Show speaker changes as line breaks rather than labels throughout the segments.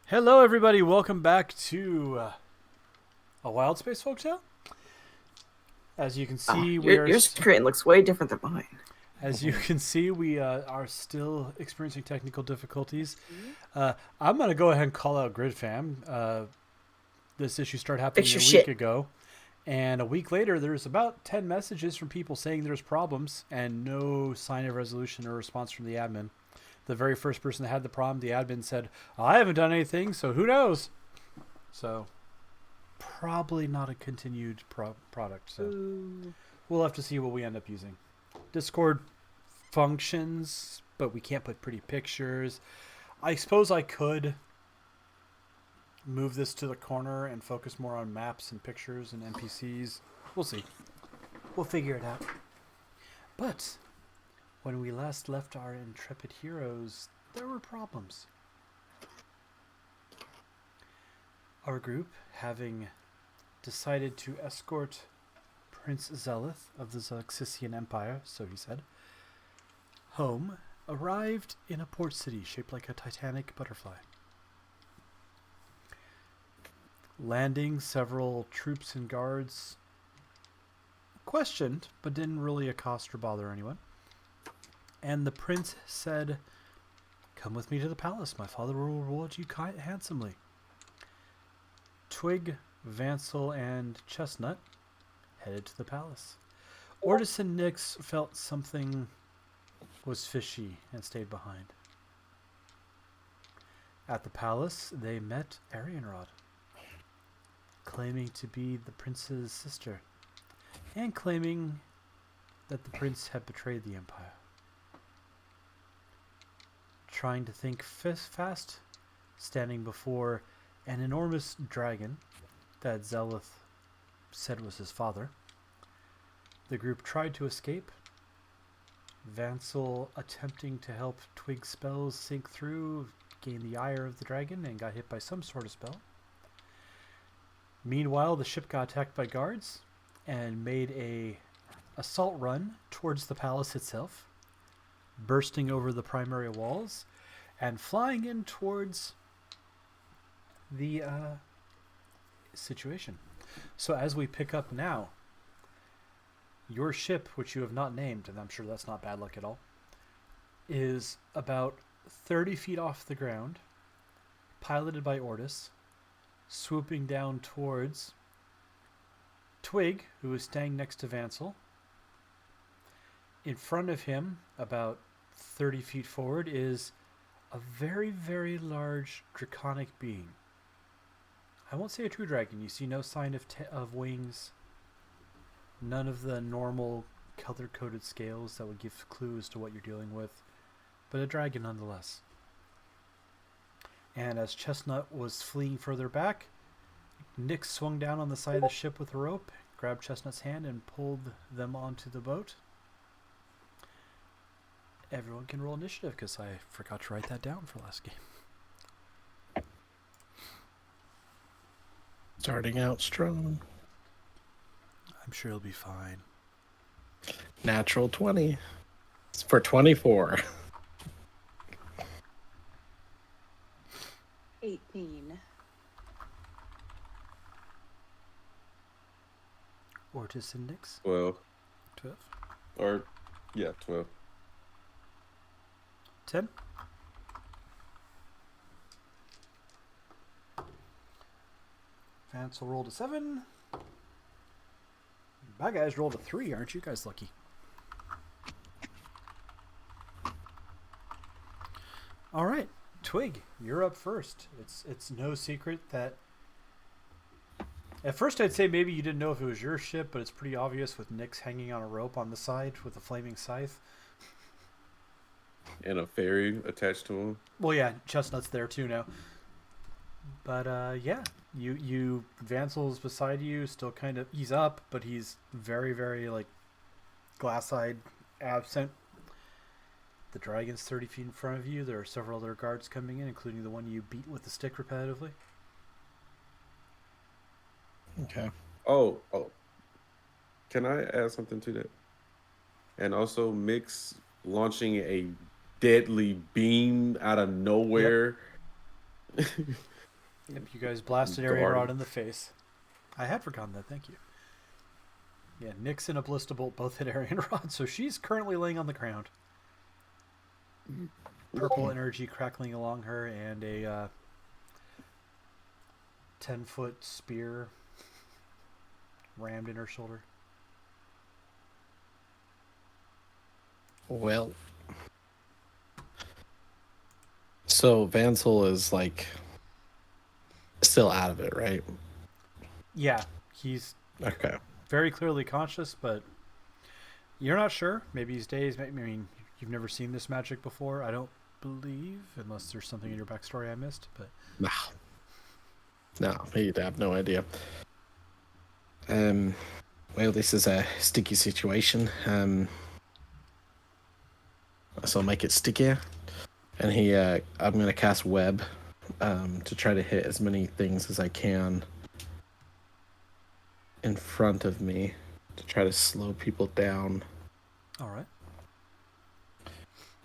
Hello, everybody. Welcome back to a Wildspace Folktale. As you can
Oh,
see,
your screen looks way different than mine.
we are still experiencing technical difficulties. I'm gonna go ahead and call out Grid Fam. This issue started
Fix
happening
your
a week
shit.
ago, and a week later, there's about 10 messages from people saying there's problems and no sign of resolution or response from the admin. The very first person that had the problem, the admin said, "I haven't done anything, so who knows?" So probably not a continued product. So we'll have to see what we end up using. Discord functions, but we can't put pretty pictures. I suppose I could move this to the corner and focus more on maps and pictures and NPCs. We'll see. We'll figure it out. But when we last left our intrepid heroes, there were problems. Our group, having decided to escort Prince Zelith of the Zaxissian Empire, so he said, home, arrived in a port city shaped like a titanic butterfly. Landing, several troops and guards questioned, but didn't really accost or bother anyone. And the prince said, "Come with me to the palace. My father will reward you handsomely." Twig, Vansel, and Chestnut headed to the palace. Ortis and Nyx felt something was fishy and stayed behind. At the palace, they met Arianrod, claiming to be the prince's sister, and claiming that the prince had betrayed the empire. Trying to think fast, standing before an enormous dragon that Zelith said was his father, the group tried to escape. Vansel, attempting to help Twig's spells sink through, gained the ire of the dragon and got hit by some sort of spell. Meanwhile, the ship got attacked by guards and made a assault run towards the palace itself, bursting over the primary walls and flying in towards the situation. So as we pick up now, your ship, which you have not named, and I'm sure that's not bad luck at all, is about 30 feet off the ground, piloted by Ortis, swooping down towards Twig, who is staying next to Vansel. In front of him, about 30 feet forward, is a very, very large draconic being. I won't say a true dragon. You see no sign of wings, none of the normal color-coded scales that would give clues to what you're dealing with, but a dragon nonetheless. And as Chestnut was fleeing further back, Nick swung down on the side of the ship with a rope, grabbed Chestnut's hand, and pulled them onto the boat. Everyone can roll initiative because I forgot to write that down for last game.
Starting out strong.
I'm sure it'll be fine.
Natural 20. It's for 24.
18.
Ortis and Nyx?
12.
12.
Or, yeah, 12.
10. Vansel rolled a 7. Bad guys rolled a 3. Aren't you guys lucky? All right, Twig, you're up first. It's no secret that at first I'd say maybe you didn't know if it was your ship, but it's pretty obvious with Nyx hanging on a rope on the side with a flaming scythe.
And a fairy attached to him.
Well, yeah, Chestnut's there too now. But yeah, you Vansel's beside you, still kind of, he's up, but he's very, very like glass-eyed, absent. The dragon's 30 feet in front of you. There are several other guards coming in, including the one you beat with the stick repetitively.
Okay.
Oh. Can I add something to that? And also mix launching a deadly beam out of nowhere.
Yep, you guys blasted
Go
Arian
hard.
Rod in the face. I had forgotten that, thank you. Yeah, Nyx and a Ballista Bolt both hit Arian Rod, so she's currently laying on the ground. Purple energy crackling along her, and a 10-foot spear rammed in her shoulder.
Well, so Vansel is like still out of it, right?
Yeah, he's
Okay.
very clearly conscious, but you're not sure. Maybe he's dazed. I mean, you've never seen this magic before, I don't believe, unless there's something in your backstory I missed. But
No, he'd have no idea. Well, this is a sticky situation. So I'll make it stickier. And I'm gonna cast web, to try to hit as many things as I can in front of me to try to slow people down.
all right.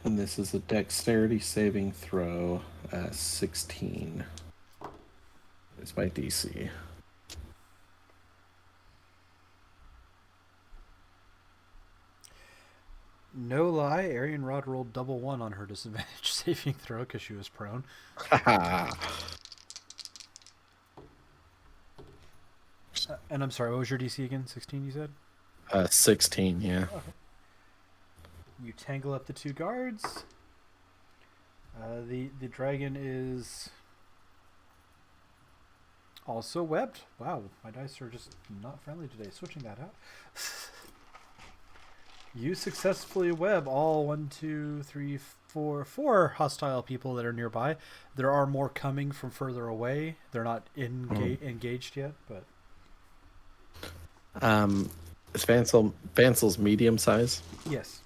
And this is a dexterity saving throw, 16. It's my DC.
No lie, Arian Rod rolled double one on her disadvantage saving throw because she was prone. And I'm sorry, what was your DC again? 16, you said?
16, yeah.
You tangle up the two guards. The dragon is also webbed. Wow, my dice are just not friendly today. Switching that out. You successfully web all 4 hostile people that are nearby. There are more coming from further away. They're not engaged yet, but
Is Vansel's medium size?
yes.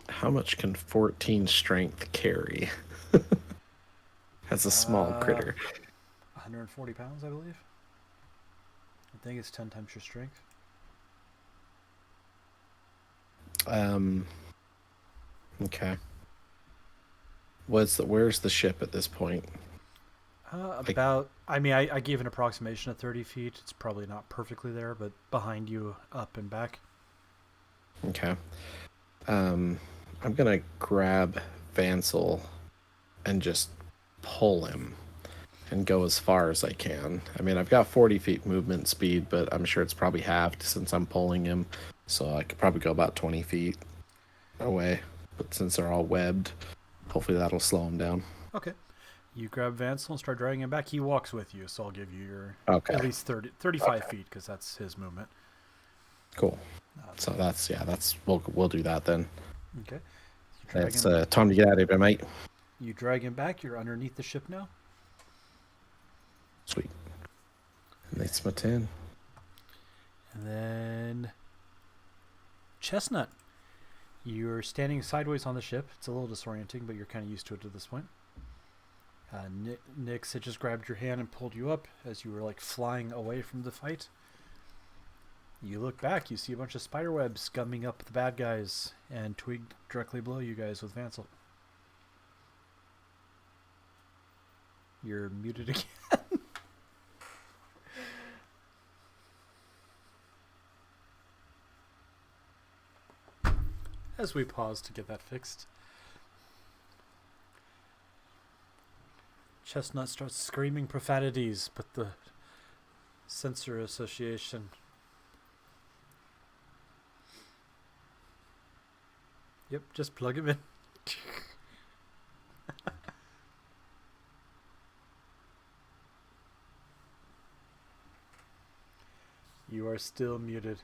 How much can 14 strength carry? As a small critter.
140 pounds, I believe. I think it's 10 times your strength.
Okay. Where's the ship at this point?
I mean, I gave an approximation of 30 feet. It's probably not perfectly there, but behind you, up and back.
Okay. I'm gonna grab Vansel and just pull him and go as far as I can. I mean, I've got 40 feet movement speed, but I'm sure it's probably halved since I'm pulling him. So I could probably go about 20 feet away. But since they're all webbed, hopefully that'll slow him down.
Okay. You grab Vansel and start dragging him back. He walks with you, so I'll give you your
Okay.
at least 35 feet, because that's his movement.
Cool. So we'll do that then.
Okay. You drag
It's
him-
time to get out of here, mate.
You drag him back. You're underneath the ship now.
Sweet. And that's my 10.
And then Chestnut. You're standing sideways on the ship. It's a little disorienting, but you're kind of used to it at this point. Nyx had just grabbed your hand and pulled you up as you were like flying away from the fight. You look back, you see a bunch of spider webs gumming up the bad guys, and Twig directly below you guys with Vansel. You're muted again. As we pause to get that fixed. Chestnut starts screaming profanities, but the sensor association. Yep, just plug him in. You are still muted.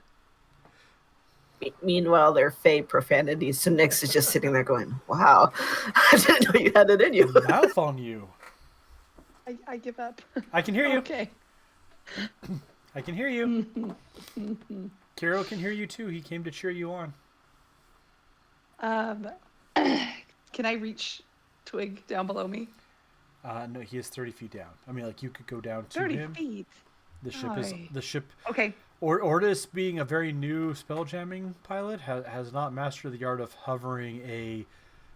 Meanwhile, they're fey profanities, so Nyx is just sitting there going, wow, I didn't know you had it in you.
Mouth on you.
I give up.
I can hear you.
Okay.
I can hear you. Kiro can hear you too. He came to cheer you on.
Can I reach Twig down below me?
No, he is 30 feet down. I mean, like, you could go down to
30
him.
feet.
The ship.
Okay.
Ortis, being a very new spell jamming pilot, has not mastered the art of hovering a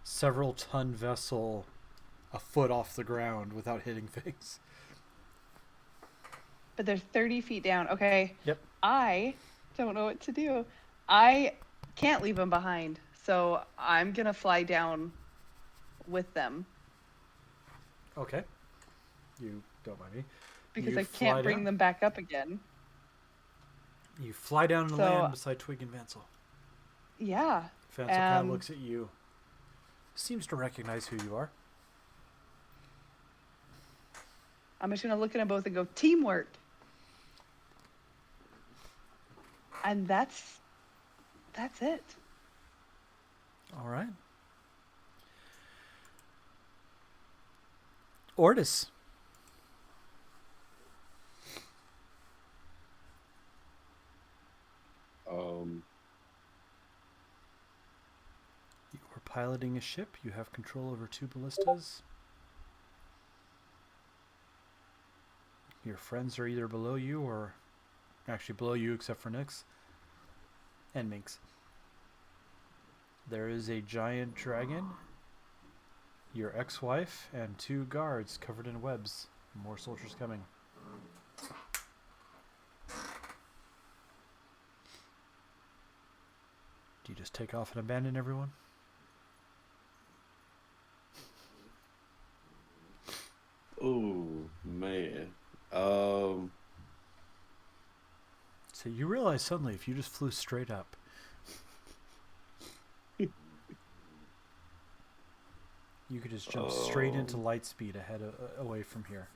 several ton vessel a foot off the ground without hitting things.
But they're 30 feet down. Okay.
Yep.
I don't know what to do. I can't leave them behind. So I'm going to fly down with them
Okay. You don't mind me.
because
You
I
fly
can't bring
down.
them back up again.
You fly down to
So-
land beside Twig and Vansel.
Yeah.
Vansel kind of looks at you. Seems to recognize who you are.
I'm just going to look at them both and go, teamwork. And that's it.
All right. Ortis. You are piloting a ship. You have control over 2 ballistas. Your friends are either below you or actually below you except for Nyx and Minx. There is a giant dragon, your ex-wife, and 2 guards covered in webs. More soldiers coming. Do you just take off and abandon everyone?
Oh man.
So you realize suddenly if you just flew straight up, you could just jump straight into light speed away from here.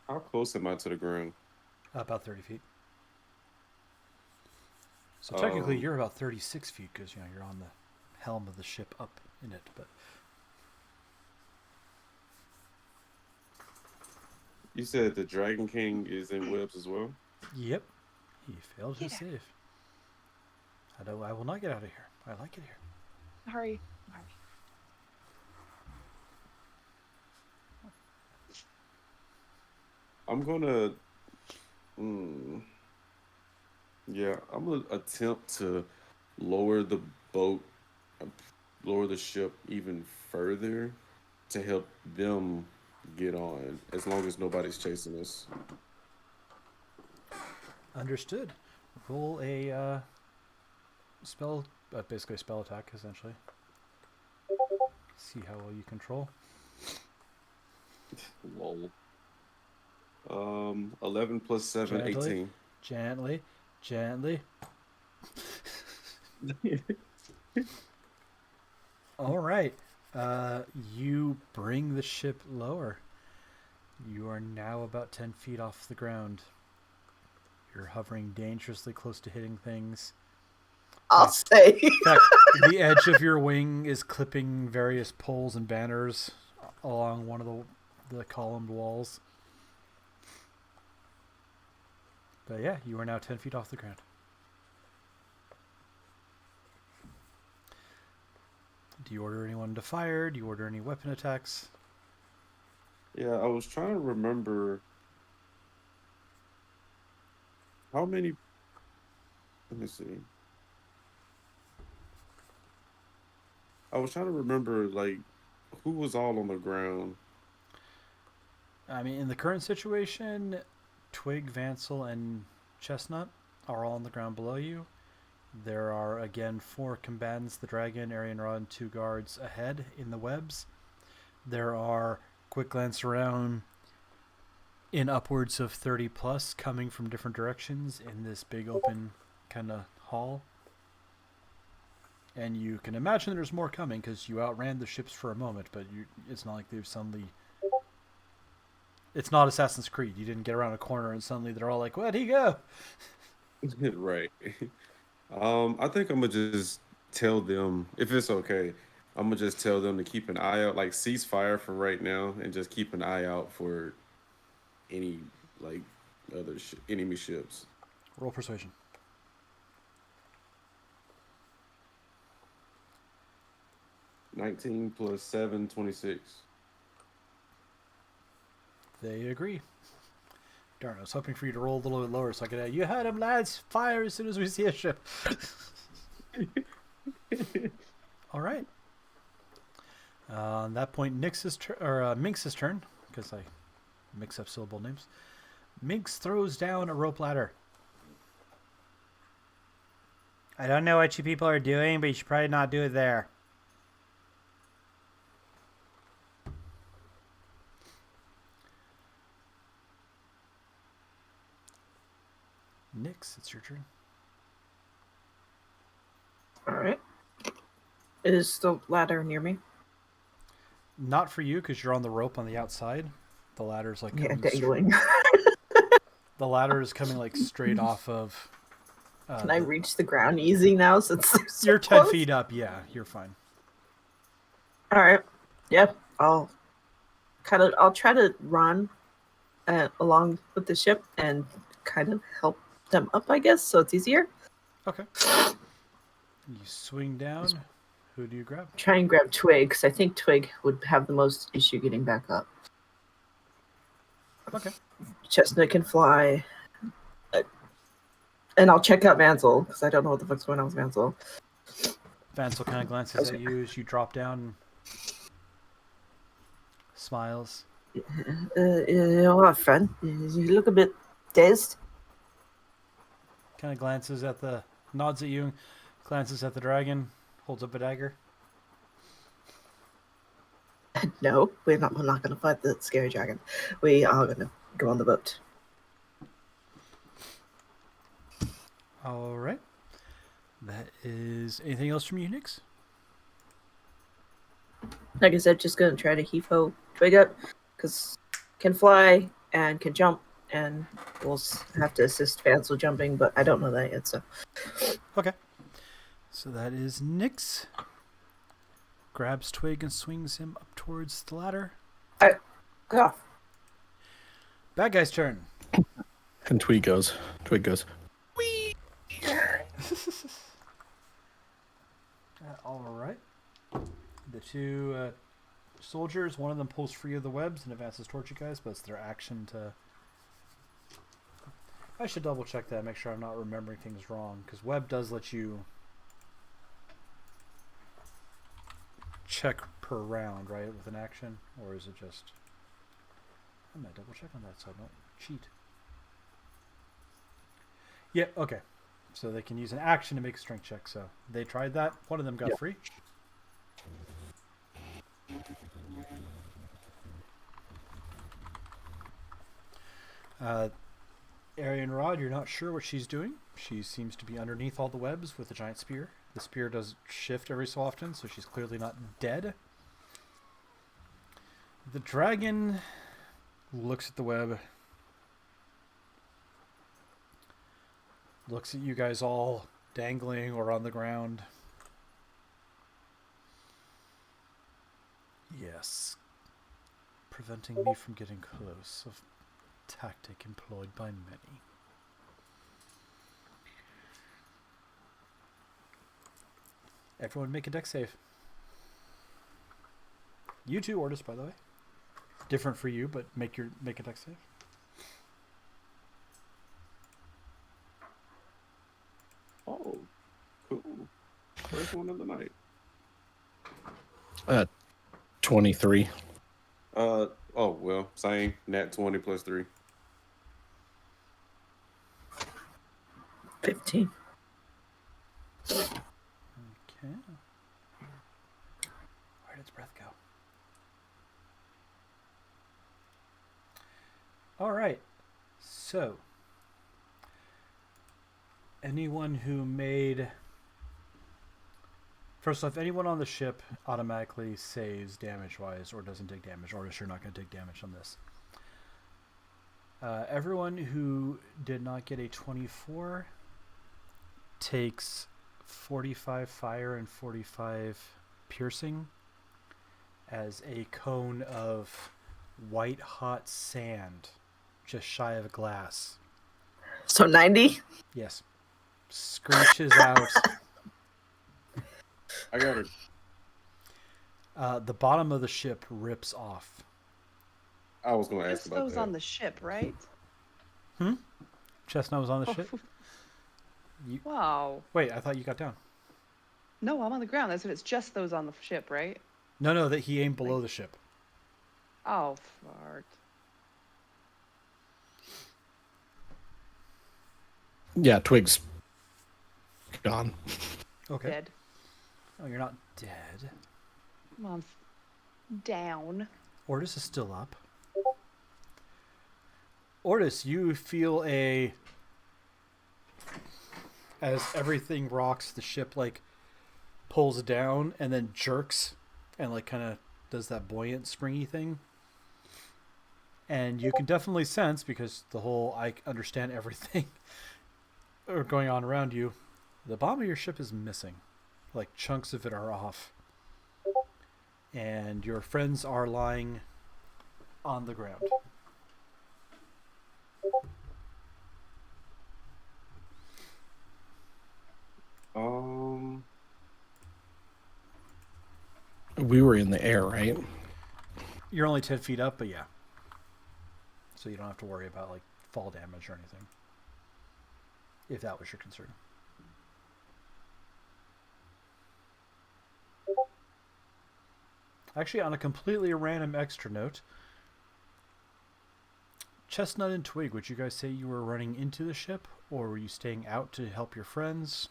How close am I to the ground?
About 30 feet. So technically
Um,
you're about 36 feet because you're on the helm of the ship up in it. But
You said the Dragon King is in webs as well?
yep, he failed his
Yeah.
save. I will not get out of here. I like it here.
Sorry.
I'm gonna. Yeah, I'm gonna attempt to lower the boat, lower the ship even further to help them get on, as long as nobody's chasing us.
Understood. Roll a spell, basically a spell attack, essentially. See how well you control.
Lol. 11 plus 7,
Gently.
18.
Gently, gently. All right. You bring the ship lower. You are now about 10 feet off the ground. You're hovering dangerously close to hitting things.
I'll say.
In fact, the edge of your wing is clipping various poles and banners along one of the columned walls. But yeah, you are now 10 feet off the ground. Do you order anyone to fire? Do you order any weapon attacks?
Yeah, I was trying to remember how many. Let me see. I was trying to remember, like, who was all on the ground.
I mean, in the current situation, Twig, Vansel, and Chestnut are all on the ground below you. There are, again, 4 combatants, the dragon, Arian Rod, and 2 guards ahead in the webs. There are, quick glance around, in upwards of 30 plus coming from different directions in this big open kind of hall. And you can imagine there's more coming because you outran the ships for a moment, but it's not like they've suddenly... It's not Assassin's Creed. You didn't get around a corner and suddenly they're all like, where'd he go?
Right. I think I'm gonna just tell them, if it's okay, I'm gonna just tell them to keep an eye out, like cease fire for right now, and just keep an eye out for any like other enemy ships.
Roll persuasion.
$19 plus 7, 26.
They agree. Darn, I was hoping for you to roll a little bit lower so I could. You had him, lads. Fire as soon as we see a ship. All right. On that point, Minx's turn, because I mix up syllable names. Minx throws down a rope ladder. I don't know what you people are doing, but you should probably not do it there. Nix, it's your turn.
All right. Is the ladder near me?
Not for you, because you're on the rope on the outside. The ladder's like
Yeah,
coming
dangling.
the ladder is coming like straight off of.
Can I reach the ground easy now since they're so
You're 10
close?
feet up. Yeah, you're fine.
All right. Yep. I'll try to run along with the ship and kind of help them up, I guess, so it's easier.
Okay. You swing down. Who do you grab?
Try and grab Twig, because I think Twig would have the most issue getting back up.
Okay.
Chestnut can fly. And I'll check out Vansel, because I don't know what the fuck's going on with Vansel.
Vansel kind of glances at you as you drop down and smiles.
What, friend? You look a bit dazed.
Kind of glances at nods at you, glances at the dragon, holds up a dagger.
No, we're not going to fight the scary dragon. We are going to go on the boat.
All right. That is anything else from you, Nix?
Like I said, just going to try to heave-ho Twig up, because can fly and can jump, and we'll have to assist Vansel jumping, but I don't know that yet, so.
Okay. So that is Nix. Grabs Twig and swings him up towards the ladder.
Oh.
Bad guy's turn.
And Twig goes.
All right. The two soldiers, one of them pulls free of the webs and advances towards you guys, but it's their action to... I should double check that, make sure I'm not remembering things wrong, because web does let you check per round, right, with an action, or is it just... I might double check on that so I don't cheat. Yeah, okay. So they can use an action to make a strength check, so they tried that. One of them got free. Arian Rod, you're not sure what she's doing. She seems to be underneath all the webs with a giant spear. The spear does shift every so often, so she's clearly not dead. The dragon looks at the web, looks at you guys all dangling or on the ground. Yes. Preventing me from getting close. A tactic employed by many. Everyone make a dex save. You too, Ortis, by the way. Different for you, but make a dex save.
Oh, cool. First one of the night.
23.
Oh well, same. Nat 20 plus 3.
15.
Okay. Where did its breath go? All right. So, anyone who made... First off, anyone on the ship automatically saves damage-wise or doesn't take damage, or is you're not going to take damage on this. Everyone who did not get a 24 takes 45 fire and 45 piercing as a cone of white-hot sand just shy of a glass.
So 90?
Yes. Screeches out.
I got her.
The bottom of the ship rips off.
I was going to ask
Just
about
those
that.
on the ship, right?
Chestnut was on the ship. You,
Wow.
wait, I thought you got down.
No, I'm on the ground. That's if it's just those on the ship, right?
No, that he aimed below the ship.
Oh, fart.
Yeah, Twig's gone.
Okay.
Dead.
Oh, you're not dead.
Come on. Down.
Ortis is still up. Ortis, you feel as everything rocks, the ship like pulls down and then jerks and like kind of does that buoyant springy thing. And you can definitely sense, because the whole I understand everything are going on around you, the bottom of your ship is missing. Like chunks of it are off. And your friends are lying on the ground.
We were in the air, right?
You're only 10 feet up, but yeah. So you don't have to worry about like fall damage or anything. If that was your concern. Actually, on a completely random extra note, Chestnut and Twig, would you guys say you were running into the ship, or were you staying out to help your friends?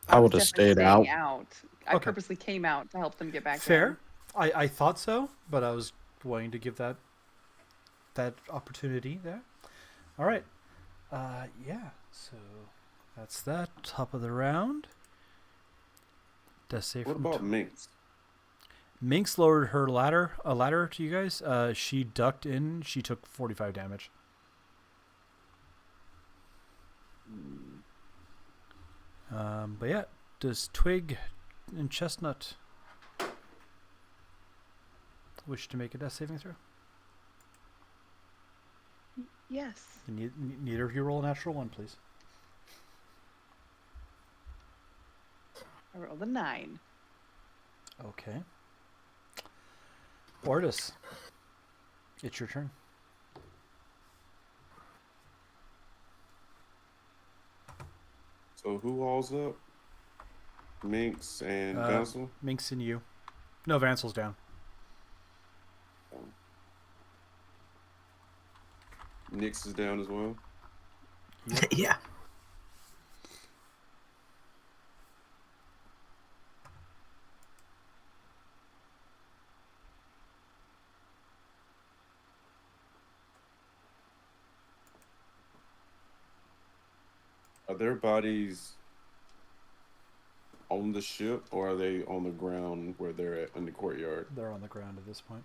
I would
was
have
definitely
stayed out.
staying out. I
Okay.
purposely came out to help them get back
Fair.
down.
I thought so, but I was willing to give that opportunity there. All right. Yeah. So that's that. Top of the round. Death save
What
from
about Minx?
Minx lowered her ladder to you guys. She ducked in. She took 45 damage. But yeah, does Twig and Chestnut wish to make a death saving throw?
Yes.
Neither of you roll a natural one, please.
I rolled a 9.
Okay. Ortis, it's your turn.
So who all's up? Minx and
Uh,
Vansel?
Minx and you. No, Vansel's down.
Nyx is down as well.
Yeah.
Are their bodies on the ship, or are they on the ground where they're at in the courtyard?
They're on the ground at this point.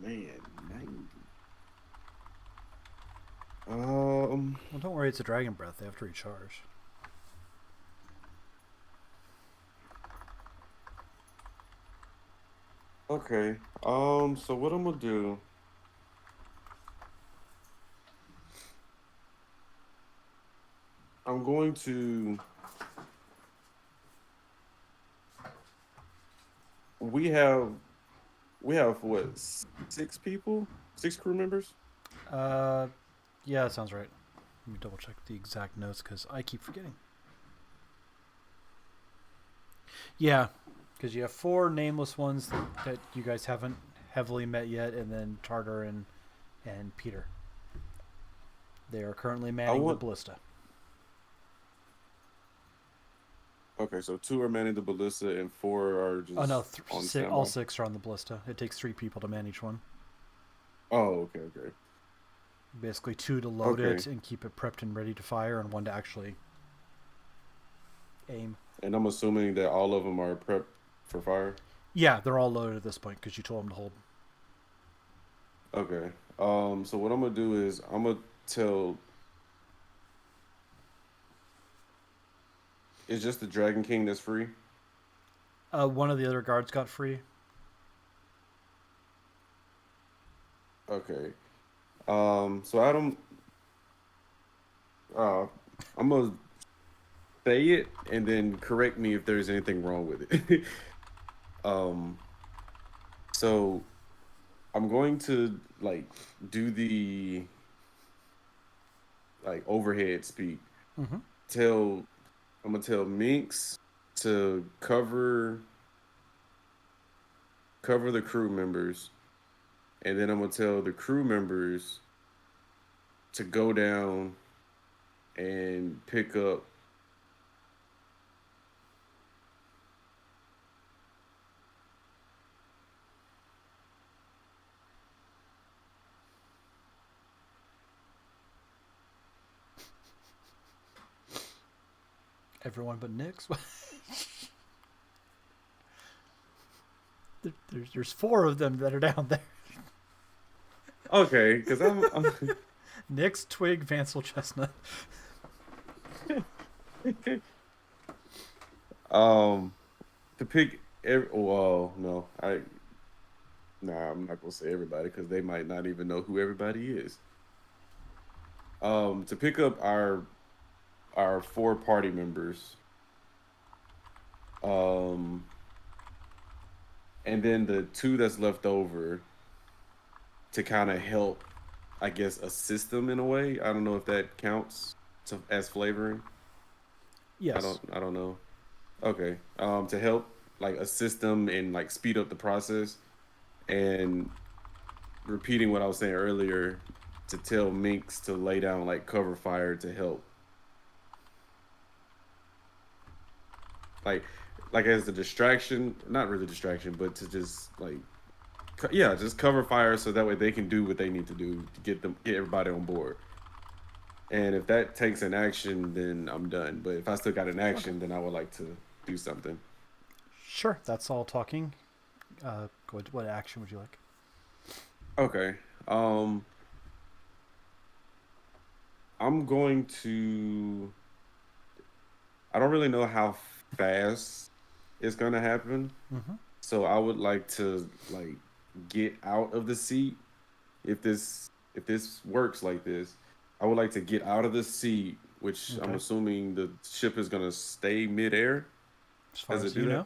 Man, 90.
Well, don't worry, it's a dragon breath. They have to recharge.
Okay. So what I'm gonna do? I'm going to. We have what, 6 people? 6 crew members?
Yeah, that sounds right. Let me double check the exact notes because I keep forgetting. Yeah, because you have 4 nameless ones that you guys haven't heavily met yet, and then Tartar and Peter. They are currently manning the ballista.
Okay, so 2 are manning the ballista and 4 are just
Oh no,
on
all
standby.
6 are on the ballista. It takes 3 people to man each one.
Oh, okay.
Basically 2 to load
Okay.
it and keep it prepped and ready to fire, and 1 to actually aim.
And I'm assuming that all of them are prepped for fire.
Yeah, they're all loaded at this point because you told them to hold.
Okay. So what I'm gonna do is I'm gonna tell. It's just the Dragon King that's free.
One of the other guards got free.
Okay. So I don't. I'm gonna say it and then correct me if there's anything wrong with it. um. So I'm going to like do the like overhead speak.
Mm-hmm.
I'm gonna tell Minx to cover the crew members, and then I'm gonna tell the crew members to go down and pick up.
Everyone but Nyx. There's 4 of them that are down there.
Okay, because I'm
Nyx, Twig, Vansel, Chestnut.
to pick. Well, no, I'm not gonna say everybody because they might not even know who everybody is. To pick up our 4 party members. And then the 2 that's left over to kind of help, I guess, assist them in a way. I don't know if that counts as flavoring.
Yes.
I don't know. Okay. To help like assist them and like speed up the process, and repeating what I was saying earlier, to tell Minx to lay down like cover fire to help. Like as a distraction, not really distraction, but to just like just cover fire so that way they can do what they need to do to get everybody on board. And if that takes an action, then I'm done. But if I still got an action, then I would like to do something.
Sure, that's all talking. Go ahead. What action would you like?
Okay. I'm going to. I don't really know how fast it's gonna happen,
Mm-hmm.
so I would like to like get out of the seat. If this works like this, I would like to get out of the seat, which I'm
Okay.
assuming the ship is gonna stay midair.
As far
Does
as
it do
you
that?
know.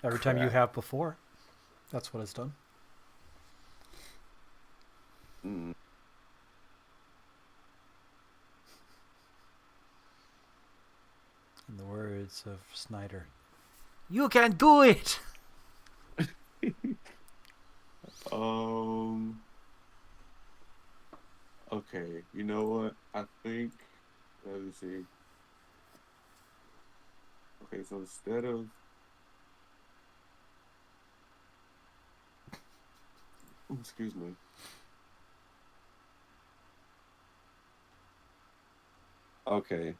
Every time you
Crap.
have before. That's what it's done.
Mm.
In the words of Snyder. You can do it!
Okay, you know what? I think. Let me see. Okay, so instead of. Excuse me. Okay.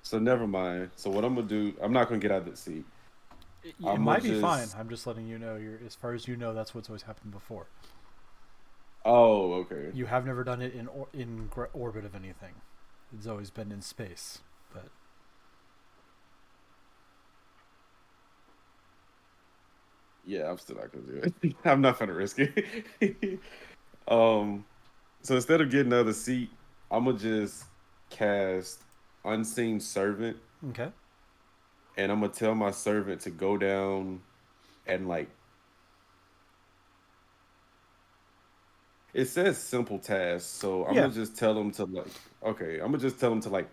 So never mind. So what I'm gonna do? I'm not gonna get out of the seat.
It
I'm
might
gonna
be fine.
just.
I'm just letting you know. As far as you know, that's what's always happened before.
Oh, okay.
You have never done it in orbit of anything. It's always been in space. But
Yeah, I'm still not gonna do it. I'm not gonna risk it. um. So instead of getting out of the seat, I'm gonna just cast Unseen Servant,
okay.
and I'm gonna tell my servant to go down and like. It says simple tasks, so I'm
Yeah.
gonna just tell them to like. Okay, I'm gonna just tell them to like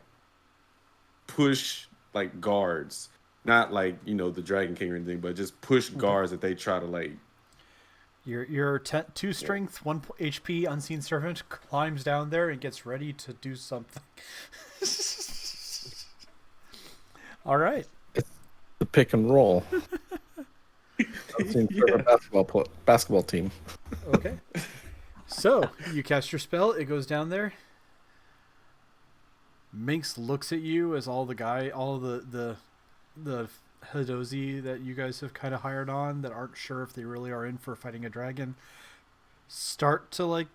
push like guards, not like the Dragon King or anything, but just push
Okay.
guards that they try to like.
Your 2 strength, 1 HP unseen servant climbs down there and gets ready to do something. All right.
The pick and roll. Seems for a basketball team.
Okay. So you cast your spell. It goes down there. Minx looks at you as all the Hadozi that you guys have kind of hired on that aren't sure if they really are in for fighting a dragon start to like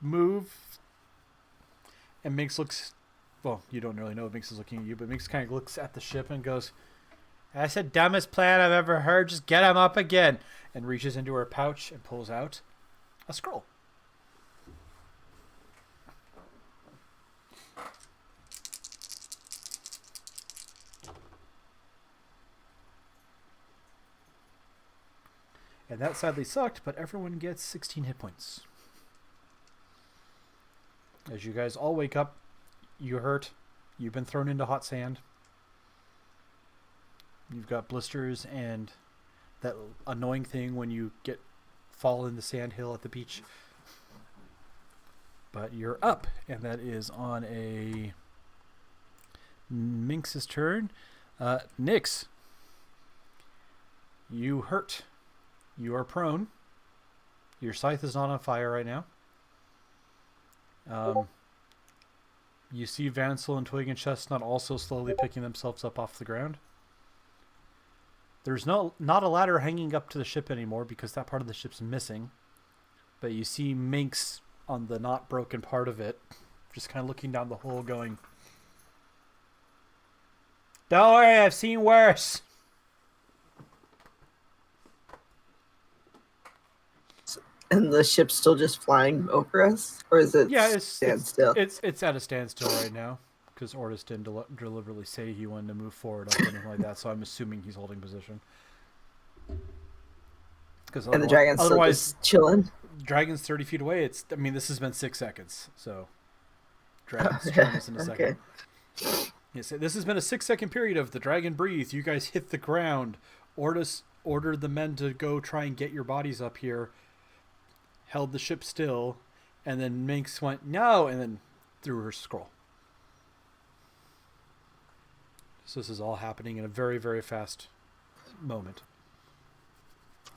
move. And Minx looks, well, you don't really know if Minx is looking at you, but Minx kind of looks at the ship and goes, "That's the dumbest plan I've ever heard. Just get him up again." And reaches into her pouch and pulls out a scroll. And that sadly sucked, but everyone gets 16 hit points. As you guys all wake up, you hurt. You've been thrown into hot sand. You've got blisters and that annoying thing when you fall in the sand hill at the beach. But you're up, and that is on a Minx's turn. Nyx, you hurt. You are prone. Your scythe is not on fire right now. You see Vansel and Twig and Chestnut also slowly picking themselves up off the ground. There's not a ladder hanging up to the ship anymore because that part of the ship's missing. But you see Minx on the not broken part of it, just kind of looking down the hole going, "Don't worry, I've seen worse."
And the ship's still just flying over us? Or is it standstill?
It's at a standstill right now because Ortis didn't deliberately say he wanted to move forward up or anything like that, so I'm assuming he's holding position.
And the dragon's still just chilling?
Dragon's 30 feet away. This has been 6 seconds, so dragon's turn is in a second. Yes, this has been a 6-second period of the dragon breathe. You guys hit the ground. Ortis ordered the men to go try and get your bodies up here. Held the ship still, and then Minx went, "No," and then threw her scroll. So this is all happening in a very, very fast moment.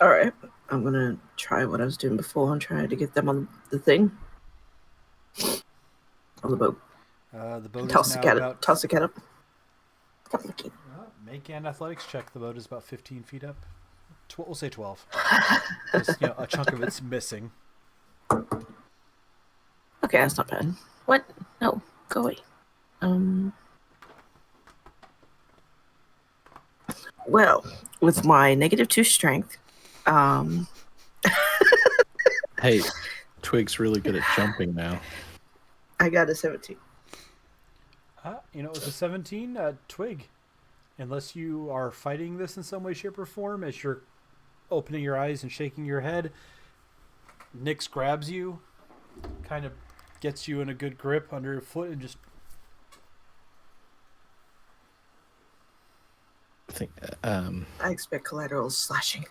All right. I'm going to try what I was doing before and try to get them on the thing. On the boat.
The boat
Toss
is
the
now
cat
about...
up. Toss the cat up. Stop looking.
Make an athletics check. The boat is about 15 feet up. We'll say 12. Just, a chunk of it's missing.
Okay, that's not bad. What? No, go away. Well, with my -2 strength,
Hey, Twig's really good at jumping now.
I got a 17.
With a 17, Twig, unless you are fighting this in some way, shape, or form, as you're opening your eyes and shaking your head, Nyx grabs you, kind of gets you in a good grip under your foot, and just...
I expect collateral slashing.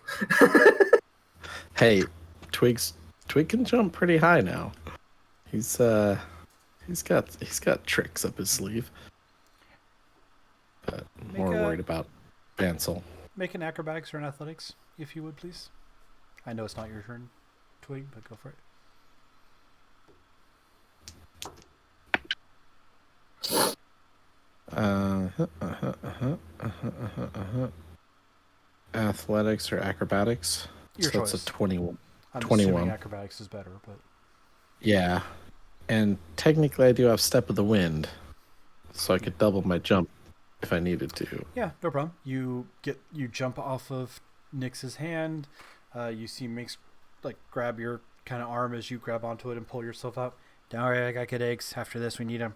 Hey, Twig can jump pretty high now. He's got tricks up his sleeve. But more worried about Vansel.
Make an acrobatics or an athletics, if you would, please. I know it's not your turn, Twig, but go for
it. Athletics or acrobatics?
Your
so
choice.
That's a 21.
I'm
21.
assuming acrobatics is better, but...
Yeah. And technically I do have Step of the Wind, so I could double my jump if I needed to.
Yeah, no problem. You jump off of Nyx's hand. You see Minx grab your kind of arm as you grab onto it and pull yourself up. "Don't worry, I got good eggs. After this, we need them."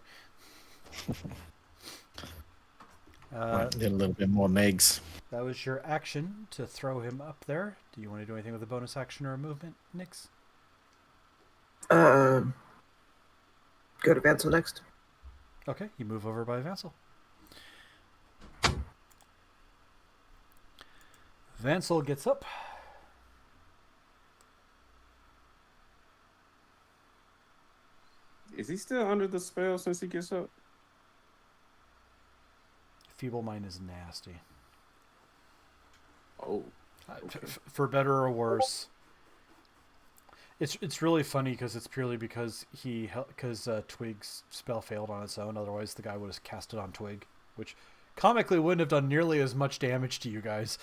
Need a little bit more eggs.
That was your action to throw him up there. Do you want to do anything with a bonus action or a movement, Nyx?
Go to Vansel next.
Okay, you move over by Vansel. Vansel gets up.
Is he still under the spell since he gets up?
Feeble Mind is nasty.
Oh. Okay.
For better or worse. It's really funny because it's purely because Twig's spell failed on its own. Otherwise, the guy would have cast it on Twig, which comically wouldn't have done nearly as much damage to you guys.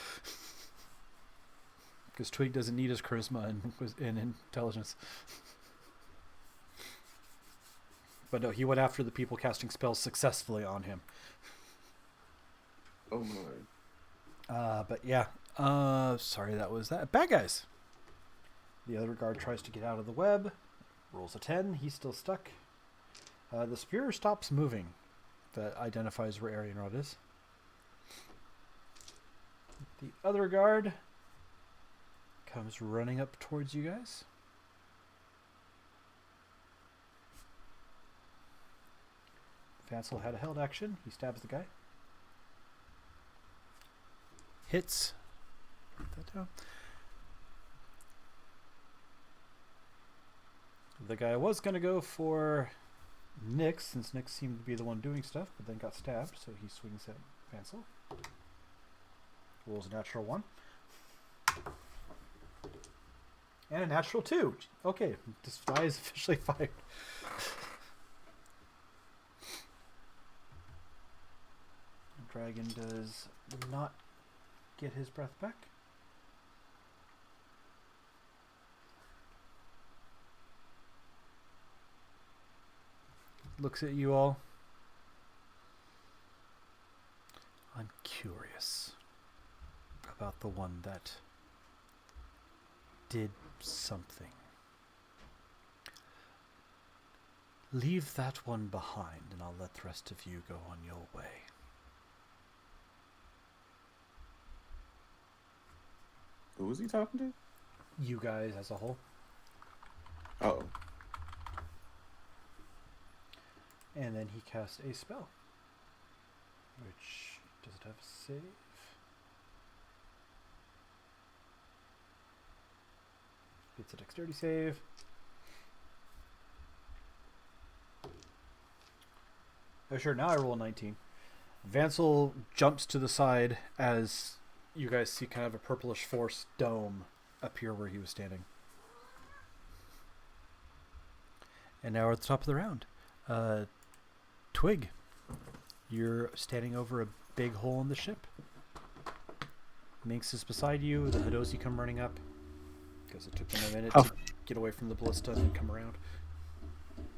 Because Twig doesn't need his charisma and intelligence. But no, he went after the people casting spells successfully on him.
Oh my.
But yeah. Sorry, that was that. Bad guys. The other guard tries to get out of the web. Rolls a 10. He's still stuck. The spear stops moving. That identifies where Arian Rod is. The other guard comes running up towards you guys. Vansel had a held action. He stabs the guy. Hits. Put that down. The guy was going to go for Nyx, since Nyx seemed to be the one doing stuff, but then got stabbed, so he swings at Vansel. Rolls a natural 1. And a natural 2. Okay, this die is officially fired. The dragon does not get his breath back. Looks at you all. I'm curious about the one that did something. Leave that one behind, and I'll let the rest of you go on your way.
Who was he talking to?
You guys as a whole.
Oh.
And then he casts a spell. Which, does it have a save? It's a dexterity save. Oh sure, now I roll a 19. Vansel jumps to the side as you guys see kind of a purplish force dome appear where he was standing. And now we're at the top of the round. Twig, you're standing over a big hole in the ship. Minx is beside you. The Hadozi come running up because it took them a minute to get away from the ballista and come around.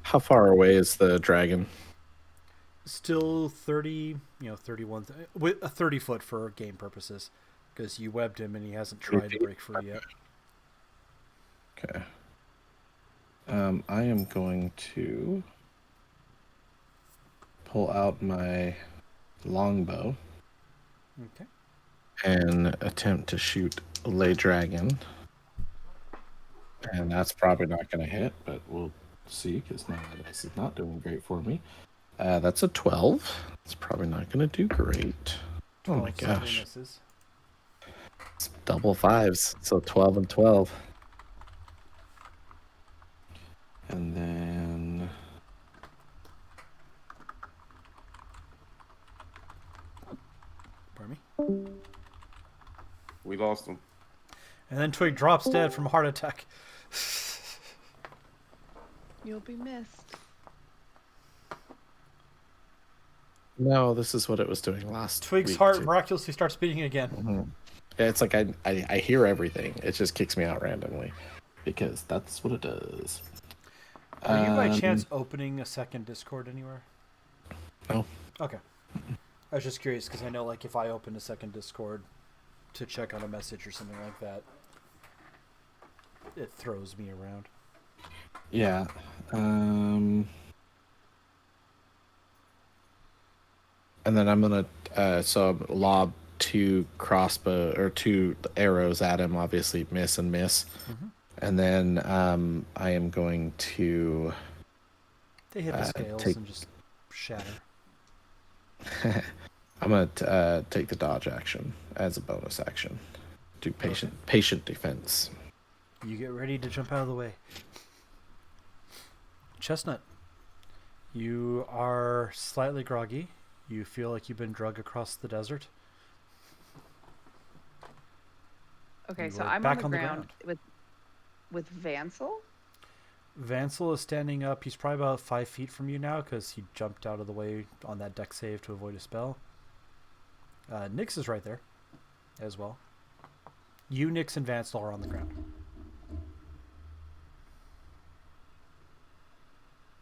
How far away is the dragon?
Still 30, 31, with a 30 foot for game purposes, because you webbed him and he hasn't tried to break free yet.
Okay. I am going to pull out my longbow.
Okay.
And attempt to shoot Lay Dragon. And that's probably not going to hit, but we'll see, because now this is not doing great for me. That's a 12. It's probably not going to do great. Oh my gosh.
Misses.
It's double 5s, so 12 and 12. And then...
Pardon me?
We lost him.
And then Twig drops dead from a heart attack.
You'll be missed.
No, this is what it was doing last
Twig's
week,
heart
too.
miraculously starts beating again.
Mm-hmm. Yeah, it's like I hear everything. It just kicks me out randomly. Because that's what it does.
Are you by chance opening a second Discord anywhere?
No.
Okay. I was just curious because I know, like, if I open a second Discord to check on a message or something like that, it throws me around.
Yeah. And then I'm gonna lob 2 crossbow or 2 arrows at him. Obviously, miss and miss.
Mm-hmm.
And then I am going to.
They hit the scales and just shatter.
I'm gonna take the dodge action as a bonus action. Do patient defense.
You get ready to jump out of the way. Chestnut, you are slightly groggy. You feel like you've been dragged across the desert.
Okay,
You
so
are
I'm
back
on the
on the
ground with Vansel.
Vansel is standing up. He's probably about 5 feet from you now because he jumped out of the way on that deck save to avoid a spell. Nyx is right there as well. You, Nyx, and Vansel are on the ground.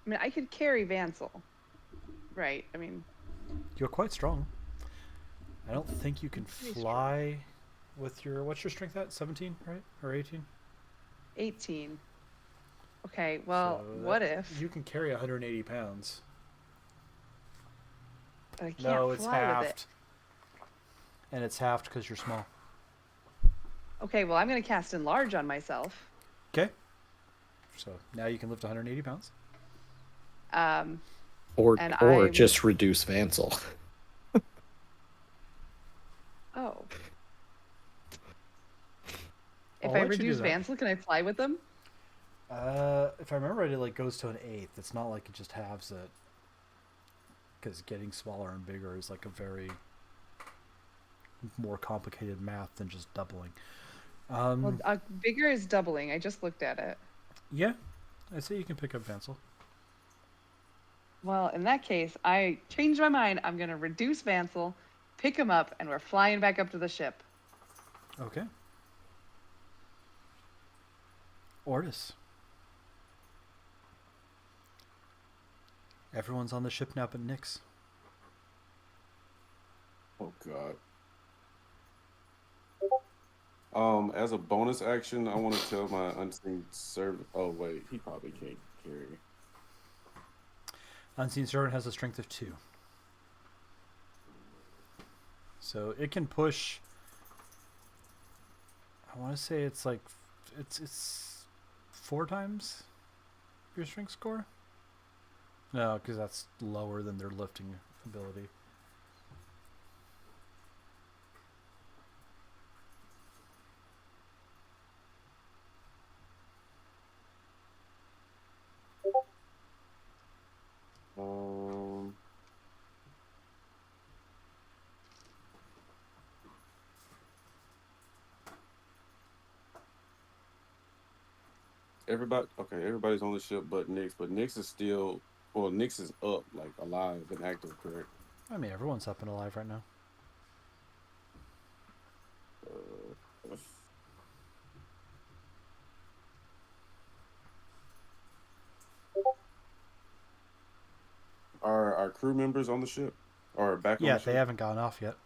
I mean, I could carry Vansel. Right. I mean,
You're quite strong. I don't think you can
Pretty strong.
fly with your... What's your strength at? 17, right? Or 18?
18. Okay, well,
So
what
that-
if
You can carry 180 pounds.
I can't
No, it's
fly with
halved.
it?
And it's halved because you're small.
Okay, well, I'm going to cast Enlarge on myself.
Okay. So now you can lift 180 pounds.
Or
And
or
I'm-
just reduce Vansel.
Oh.
I'll
If I
let you do
reduce
that.
Vansel, can I fly with them?
If I remember right, it like goes to an eighth. It's not like it just halves it. Because getting smaller and bigger is like a very more complicated math than just doubling.
Well, bigger is doubling. I just looked at it.
Yeah, I say you can pick up Vansel.
Well, in that case, I changed my mind. I'm going to reduce Vansel, pick him up, and we're flying back up to the ship.
Okay. Ortis. Everyone's on the ship now but Nyx.
Oh God. As a bonus action, I want to tell my unseen servant. Oh wait, he probably can't carry.
Unseen Servant has a strength of 2. So it can push. I want to say it's like it's 4 times your strength score. No, because that's lower than their lifting ability.
Um, everybody's on the ship but Nyx. But Nyx is still, well, Nyx is up, like alive and active, correct?
I mean, everyone's up and alive right now.
Uh, are our crew members on the ship or back on
Yeah,
the ship?
they haven't gone off yet.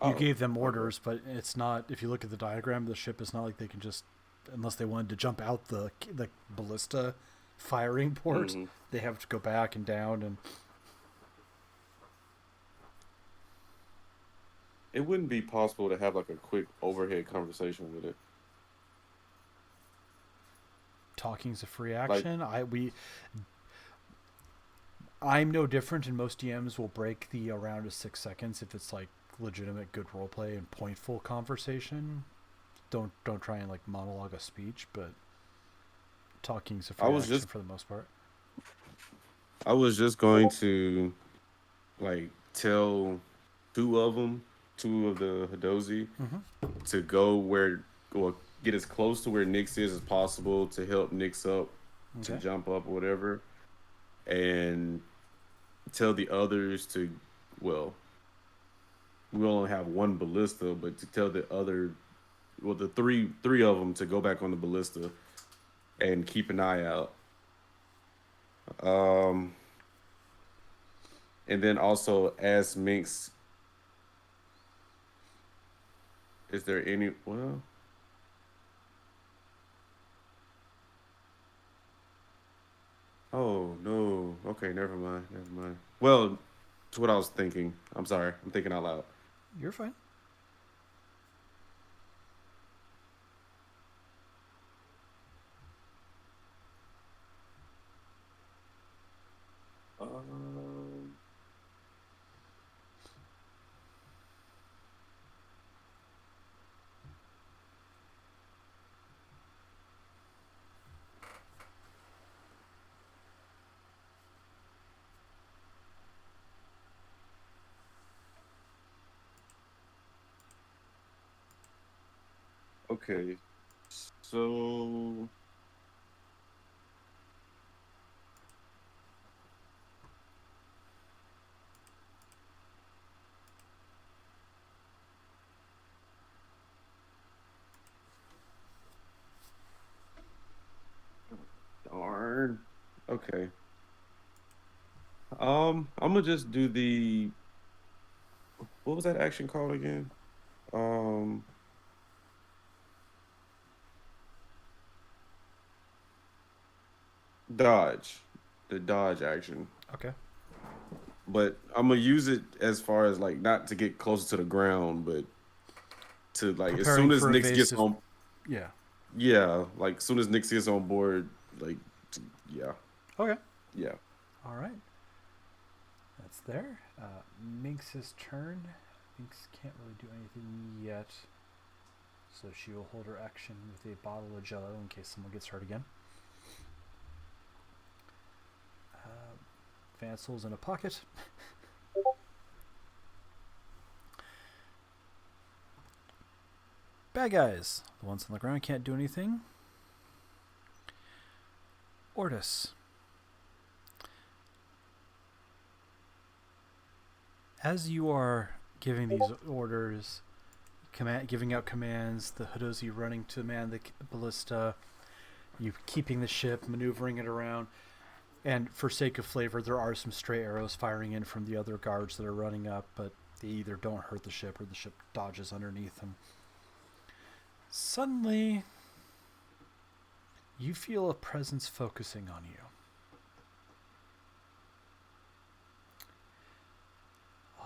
Oh,
You gave them
okay.
orders, but it's not. If you look at the diagram, the ship is not like they can just, unless they wanted to jump out the ballista firing port,
Mhm.
they have to go back and down and.
It wouldn't be possible to have like a quick overhead conversation with it.
Talking's a free action. I'm no different, and most DMs will break the around to 6 seconds if it's like legitimate good roleplay and pointful conversation. Don't try and like monologue a speech, but talking's a free action for the most part.
I was just going to like tell two of the Hadozi, to go get as close to where Nyx is as possible to help Nyx up, to
Okay.
jump up or whatever, and tell the others to, well, we only have one ballista, but to tell the three of them to go back on the ballista and keep an eye out. And then also ask Minx, is there any, well, oh no, okay, never mind. Well, it's what I was thinking. I'm sorry, I'm thinking out loud.
You're fine.
Okay, so turn. Okay. I'm gonna just do the what was that action called again? Um, dodge, the dodge action.
Okay.
But I'm gonna use it as far as like not to get closer to the ground, but to like as
Preparing
soon as
for
Nix gets
evasive.
on,
Yeah.
yeah, like as soon as Nix gets on board, like, yeah,
Okay.
yeah.
All right. That's there. Minx's turn. Minx can't really do anything yet. So she will hold her action with a bottle of jello in case someone gets hurt again. Vansel's in a pocket. Bad guys. The ones on the ground can't do anything. Ortis. As you are giving these orders, giving out commands, the Hadozi running to man the ballista, you keeping the ship, maneuvering it around, and for sake of flavor, there are some stray arrows firing in from the other guards that are running up, but they either don't hurt the ship or the ship dodges underneath them. Suddenly, you feel a presence focusing on you.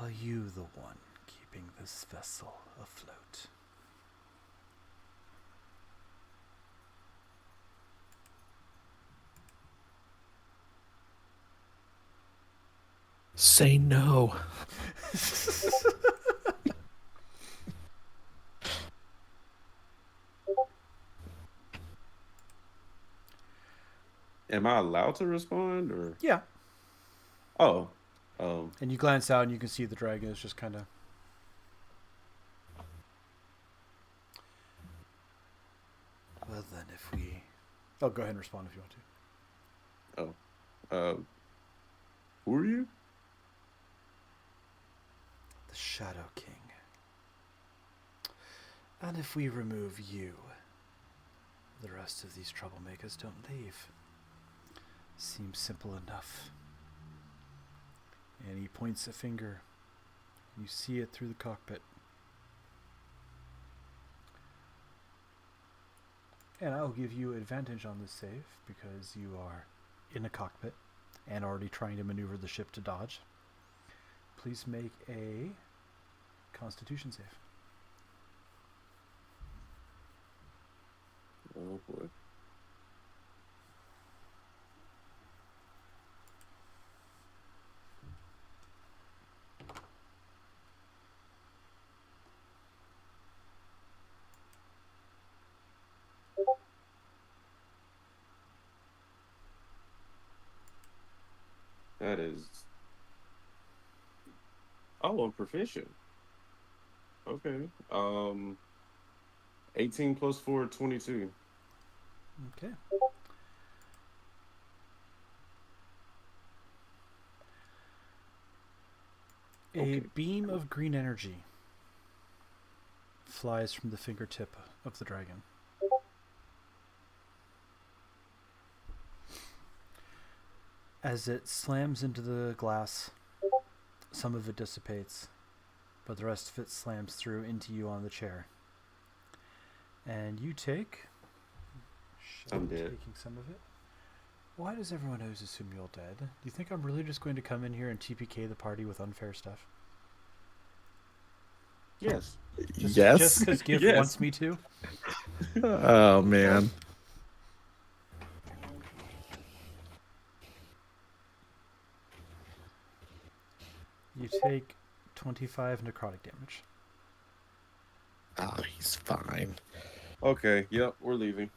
Are you the one keeping this vessel afloat?
Say no.
Am I allowed to respond or?
Yeah.
Oh,
And you glance out and you can see the dragon is just kind of... Well then, if we... Oh, go ahead and respond if you want to.
who are you?
The Shadow King. And if we remove you, the rest of these troublemakers don't leave. Seems simple enough. And he points a finger. You see it through the cockpit. And I'll give you advantage on this save because you are in a cockpit and already trying to maneuver the ship to dodge. Please make a Constitution save.
Oh boy. That is. Oh, I'm proficient. Okay. 18 plus 4, 22.
Okay. A
Okay.
beam of green energy flies from the fingertip of the dragon. As it slams into the glass, some of it dissipates, but the rest of it slams through into you on the chair. And you take...
I'm dead.
Taking some of it. Why does everyone always assume you're dead? Do you think I'm really just going to come in here and TPK the party with unfair stuff?
Yes.
Just because Giff
Yes.
wants me to?
Oh man.
You take 25 necrotic damage.
Oh, he's fine.
Okay. Yep. We're leaving.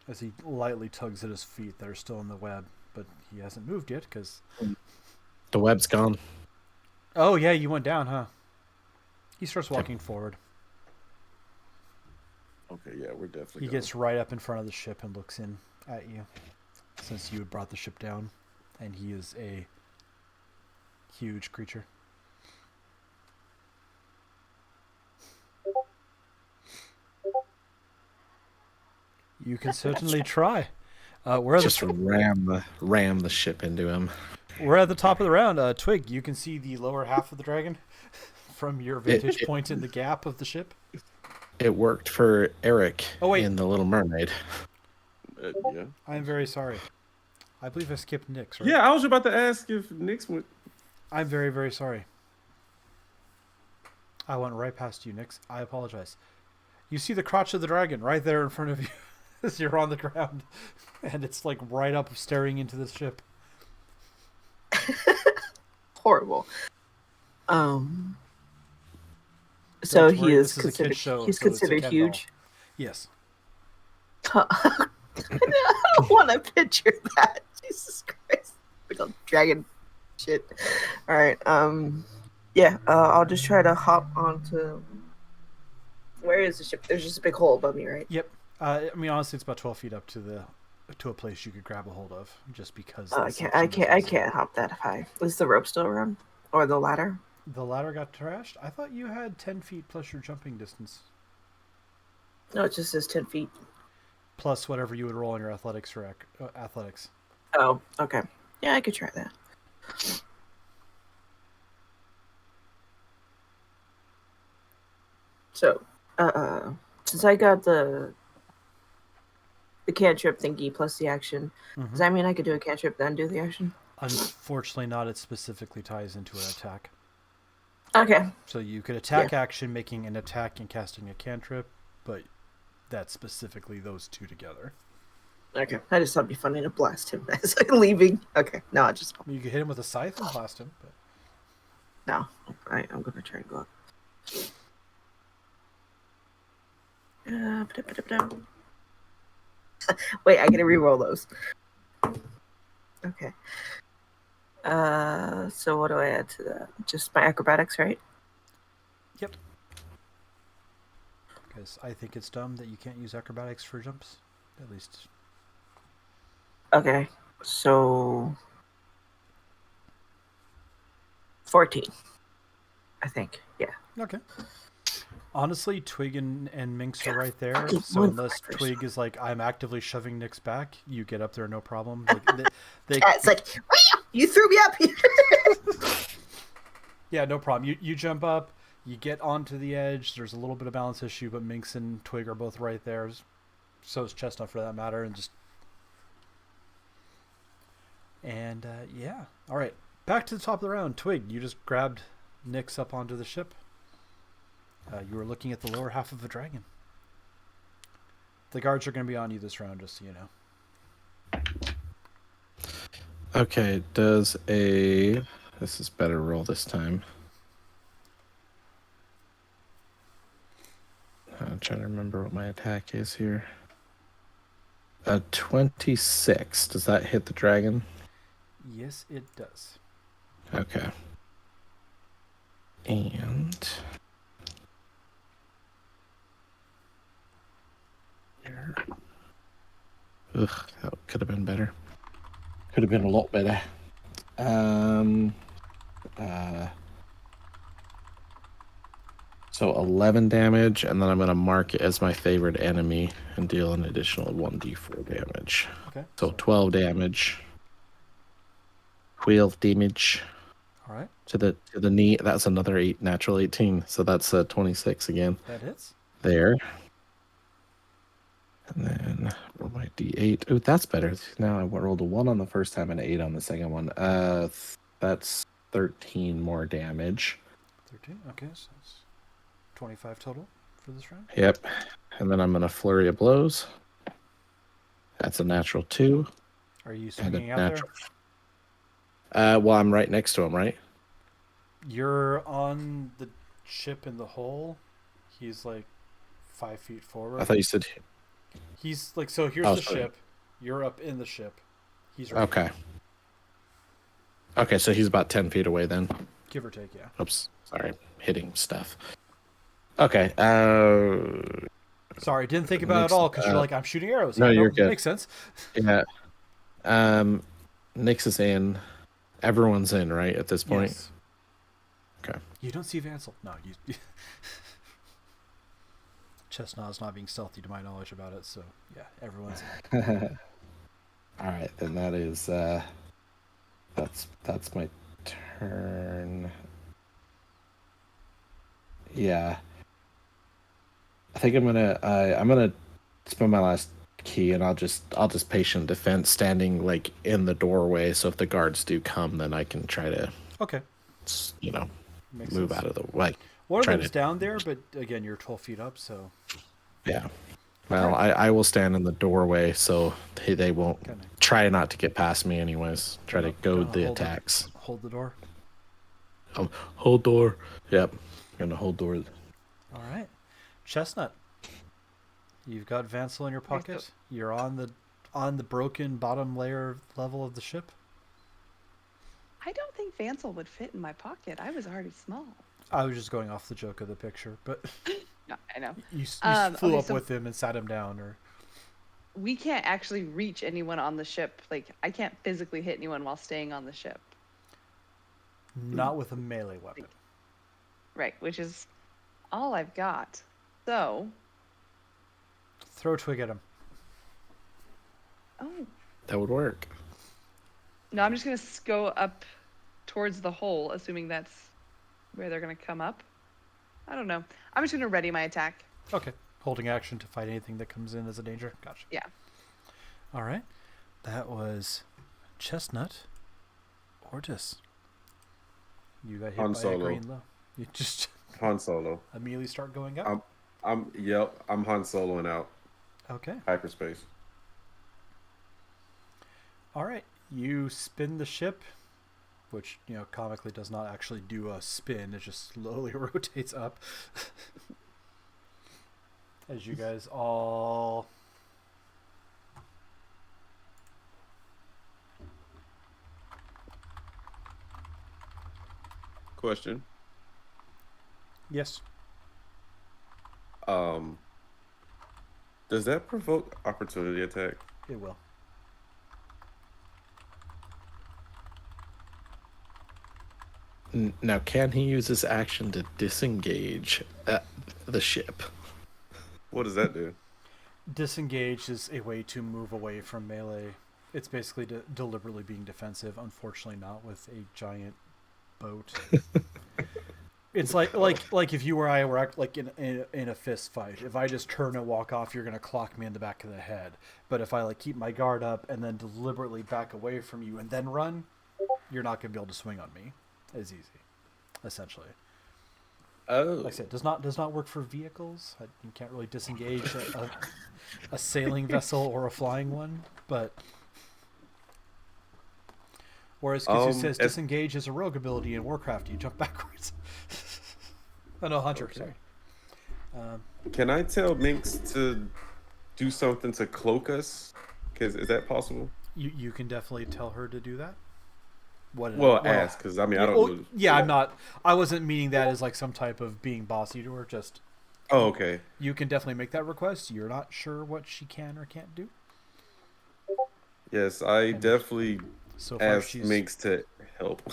As he lightly tugs at his feet that are still in the web, but he hasn't moved yet because...
The web's gone.
Oh yeah, you went down, huh? He starts walking forward.
Okay. Yeah. We're definitely.
He
going.
gets right up in front of the ship and looks in at you. Since you had brought the ship down. And he is a huge creature. You can certainly try. We're at
Just ram the ship into him.
we're at the top of the round. Twig, you can see the lower half of the dragon from your vantage point in the gap of the ship.
It worked for Eric
Oh, wait.
in The Little Mermaid.
Yeah.
I'm very sorry. I believe I skipped Nyx, right?
Yeah, I was about to ask if Nick's went.
I'm very, very sorry. I went right past you, Nyx. I apologize. You see the crotch of the dragon right there in front of you as you're on the ground. And it's like right up staring into the ship.
Horrible. So
Don't
he
worry,
is
this is a
considered
kid's show,
he's
so it's a
considered
Ken
huge.
Yes.
I don't want to picture that. Jesus Christ. Big old dragon shit. All right. Yeah, I'll just try to hop onto. Where is the ship? There's just a big hole above me, right?
Yep. I mean, honestly, it's about 12 feet up to a place you could grab a hold of, just because.
Oh,
the
I
section
can't
doesn't-
hop that high. Is the rope still around, or the ladder?
The ladder got trashed. I thought you had 10 feet plus your jumping distance,
No, it just says 10 feet.
plus whatever you would roll on your athletics or athletics.
Oh, okay. Yeah, I could try that. So, since I got the cantrip thingy plus the action, does that mean I could do a cantrip then do the action?
Unfortunately, not. It specifically ties into an attack.
Okay.
So you could attack action, making an attack and casting a cantrip, but that's specifically those two together.
Okay. I just thought it'd be funny to blast him as I'm leaving. Okay. No, I just
You could hit him with a scythe and blast him. But...
no. I'm gonna try and go up. Wait, I gotta re-roll those. Okay. So what do I add to that? Just my acrobatics, right?
Yep. Because I think it's dumb that you can't use acrobatics for jumps. At least.
Okay. So 14. I think. Yeah.
Okay. Honestly, Twig and Minx are right there.
Fucking
So
one
unless
first.
Twig is like, I'm actively shoving Nyx back, you get up there no problem. Like,
Yeah, it's like, you threw me up here.
yeah, no problem. You jump up, you get onto the edge. There's a little bit of balance issue, but Minx and Twig are both right there. So is Chestnut for that matter, and just. And yeah, all right. Back to the top of the round. Twig, you just grabbed Nyx up onto the ship. You were looking at the lower half of the dragon. The guards are going to be on you this round, just so you know.
Okay, this is better roll this time. I'm trying to remember what my attack is here. 26. Does that hit the dragon?
Yes, it does.
Okay. And here. Ugh, that could have been better. Could have been a lot better. So 11 damage, and then I'm gonna mark it as my favorite enemy and deal an additional 1d4 damage.
Okay.
So 12 damage. 12 damage.
All right.
To the knee. That's another natural 18. So that's 26 again.
That hits.
There. And then roll my d8. Oh, that's better. Now I rolled a 1 on the first time and an 8 on the second one. That's 13 more damage.
13. Okay, so that's 25 total for this round.
Yep. And then I'm going to flurry of blows. That's a natural 2.
Are you
And a
swinging out
natural. Well, I'm right next to him, right?
there? You're on the ship in the hole. He's like 5 feet forward.
I thought you said.
He's like, so here's
Oh,
the
sorry.
ship. You're up in the ship. He's right
Okay.
here,
Okay, so he's about 10 feet away then.
give or take, yeah.
Oops. Sorry. Hitting stuff. Okay.
Sorry, didn't think about it at all because you're like, I'm shooting arrows.
no,
Yeah,
you're good.
Makes sense.
Yeah. Nyx is in. Everyone's in, right, at this point?
Yes.
Okay.
You don't see Vansel. No, you. Chestnut's not being stealthy to my knowledge about it, so yeah, everyone's.
All right, then that is that's my turn. Yeah, I think I'm gonna spend my last key, and I'll just patient defense, standing like in the doorway. So if the guards do come, then I can try to
Okay. Makes
move
sense.
out of the way.
One of
Try
them's
to-
down there, but again, you're 12 feet up, so
Yeah. Well, I will stand in the doorway, so they won't
Kinda.
try not to get past me. Anyways, try to goad the
hold
attacks.
hold the door.
Hold door. Yep. Gonna hold door.
All right, Chestnut. You've got Vansel in your pocket. You're on the broken bottom layer level of the ship.
I don't think Vansel would fit in my pocket. I was already small.
I was just going off the joke of the picture, but
No, I know.
you flew
okay,
up
so
with him and sat him down, or
we can't actually reach anyone on the ship. Like, I can't physically hit anyone while staying on the ship.
not with a melee weapon.
Right, which is all I've got. So,
Throw a twig at him.
oh,
That would work.
no, I'm just going to go up towards the hole, assuming that's where they're going to come up. I don't know. I'm just going to ready my attack.
Okay, holding action to fight anything that comes in as a danger. Gotcha.
Yeah.
All right, that was Chestnut. Ortis. You got hit
Han
by a
Solo.
green low. You just
Han Solo.
immediately start going up.
I'm Han Soloing out
Okay.
hyperspace.
All right. You spin the ship, which, comically does not actually do a spin. It just slowly rotates up. As you guys all...
Question.
Yes.
Does that provoke opportunity attack?
It will.
Now, can he use his action to disengage the ship?
What does that do?
Disengage is a way to move away from melee. It's basically deliberately being defensive. Unfortunately, not with a giant boat. It's like if you or I were like in a fist fight. If I just turn and walk off, you're gonna clock me in the back of the head. But if I like keep my guard up and then deliberately back away from you and then run, you're not gonna be able to swing on me as easy. Essentially,
Oh,
like I said, does not work for vehicles. You can't really disengage a sailing vessel or a flying one. But whereas because it says disengage is a rogue ability in Warcraft, you jump backwards. Oh no, Hunter.
Okay.
Sorry.
Can I tell Minx to do something to cloak us? Is that possible?
You can definitely tell her to do that.
Ask, because I mean I don't.
Oh,
know.
yeah, I'm not. I wasn't meaning that as like some type of being bossy to her. Just
Oh, okay.
you can definitely make that request. You're not sure what she can or can't do.
Yes, I definitely
So far,
asked Minx to help.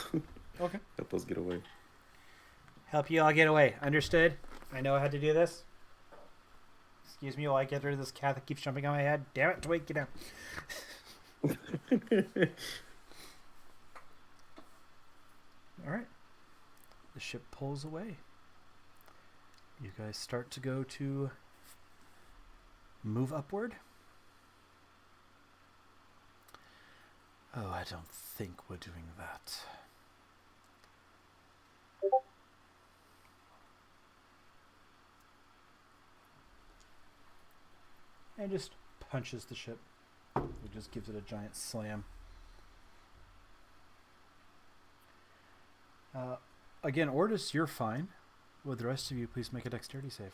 okay.
Help us get away.
Help you all get away. Understood? I know how to do this. Excuse me while I get rid of this cat that keeps jumping on my head. Damn it, Twig, get down. Alright. The ship pulls away. You guys start to go to move upward. Oh, I don't think we're doing that. And just punches the ship. It just gives it a giant slam. Again, Ortis, you're fine. With the rest of you, please make a dexterity save.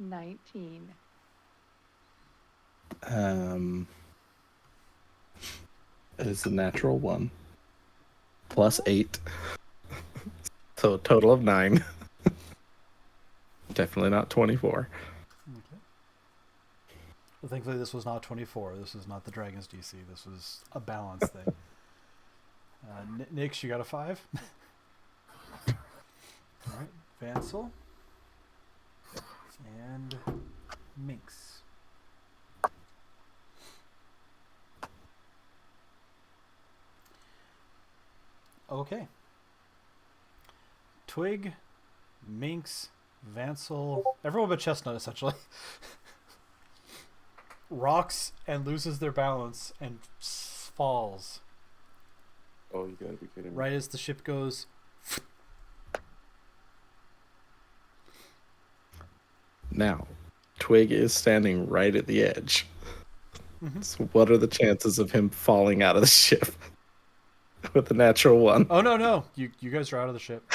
$19.
It is a natural 1. Plus 8. So a total of 9. Definitely not 24.
Okay. Thankfully, this was not 24. This is not the Dragon's DC. This was a balance thing. Nix, you got a 5? All right, Vansel. And Minx. Okay. Twig, Minx, Vansel, everyone but Chestnut, essentially, rocks and loses their balance and falls
Oh, you gotta be kidding me.
right as the ship goes.
Now, Twig is standing right at the edge.
Mhm.
So what are the chances of him falling out of the ship with a natural 1?
Oh no, you guys are out of the ship.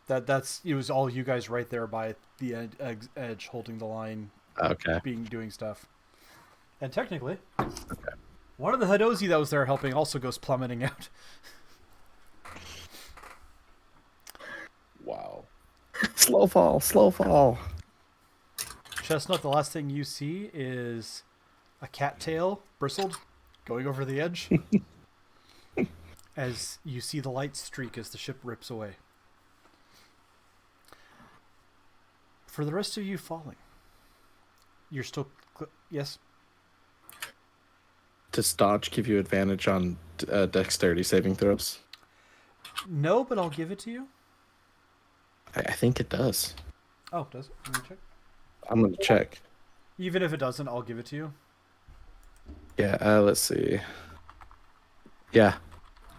That's it was all you guys right there by the edge holding the line,
Okay.
doing stuff. And technically, one of the Hadozi that was there helping also goes plummeting out.
Wow.
Slow fall, slow fall.
Chestnut, the last thing you see is a cattail, bristled, going over the edge. As you see the light streak as the ship rips away. For the rest of you falling, you're still... yes?
Does dodge give you advantage on dexterity saving throws?
No, but I'll give it to you.
I think it does.
Oh, does it? Let me check.
I'm going to check.
Even if it doesn't, I'll give it to you.
Yeah, let's see. Yeah.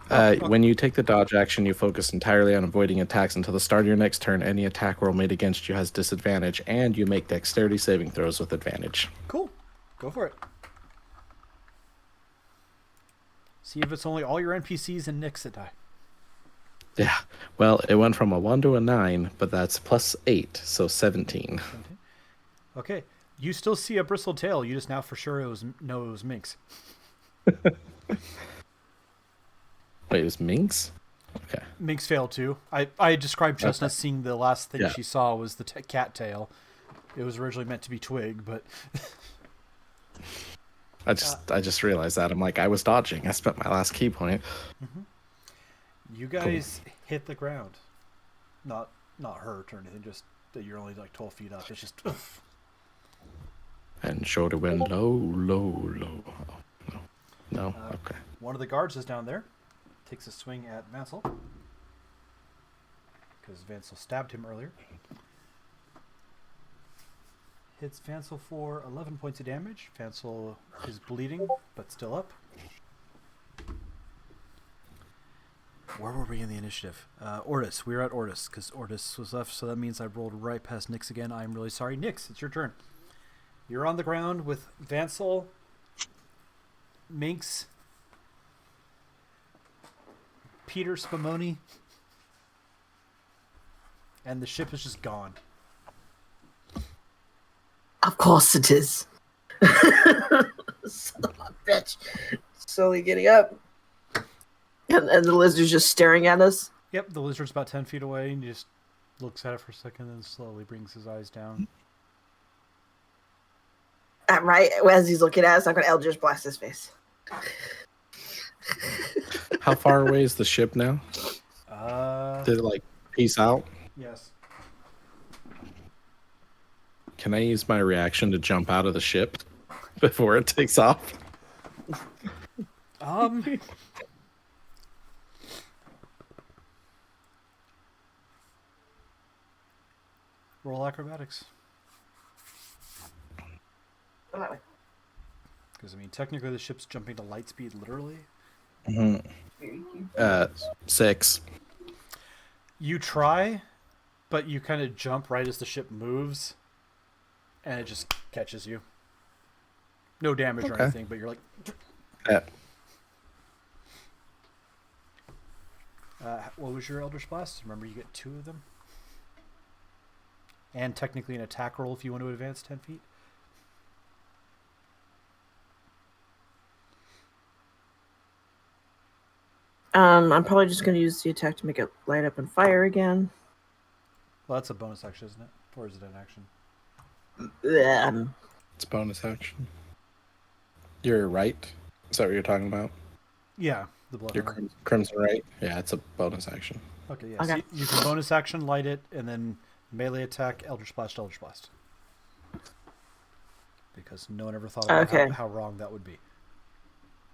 Oh.
When you take the dodge action, you focus entirely on avoiding attacks until the start of your next turn. Any attack roll made against you has disadvantage, and you make dexterity saving throws with advantage.
Cool. Go for it. See if it's only all your NPCs and Nix that die.
Yeah. Well, it went from a 1 to a 9, but that's plus 8, so 17.
Okay. You still see a bristled tail. You just now for sure it was Minx.
Wait, it was Minx? Okay.
Minx failed too. I described Chestnut seeing the last thing
Yeah.
she saw was the cat tail. It was originally meant to be Twig, but
I just realized that. I'm like, I was dodging. I spent my last key point.
you guys hit the ground. Not hurt or anything, just that you're only like 12 feet up. It's just
And shoulder went low, low, low. Oh, no. No? Okay.
one of the guards is down there. Takes a swing at Vansel. Because Vansel stabbed him earlier. Hits Vansel for 11 points of damage. Vansel is bleeding, but still up. Where were we in the initiative? Ortis. We were at Ortis, because Ortis was left, so that means I rolled right past Nix again. I'm really sorry. Nix, it's your turn. You're on the ground with Vansel, Minx, Peter Spumoni, and the ship is just gone.
Of course it is. Son of a bitch. Slowly getting up. And the lizard's just staring at us.
Yep, the lizard's about 10 feet away, and he just looks at it for a second, and slowly brings his eyes down.
Right as he's looking at us, I'm going to Eldritch Blast his face.
How far away is the ship now? Did it, like, peace out?
Yes.
Can I use my reaction to jump out of the ship before it takes off?
Roll acrobatics.
Go that way.
Because, I mean, technically the ship's jumping to light speed, literally.
6.
You try, but you kind of jump right as the ship moves, and it just catches you. No damage or
Okay.
anything, but you're like...
Yeah.
What was your Eldritch Blast? Remember, you get 2 of them. And technically an attack roll if you want to advance 10 feet.
I'm probably just going to use the attack to make it light up and fire again.
Well, that's a bonus action, isn't it? Or is it an action?
It's bonus action. You're right. Is that what you're talking about?
Yeah, the blood.
Your crimson right? Yeah, it's a bonus action.
Okay, yeah.
Okay.
So you can bonus action, light it, and then melee attack, Eldritch Blast, Eldritch Blast. Because no one ever thought about
Okay.
how wrong that would be.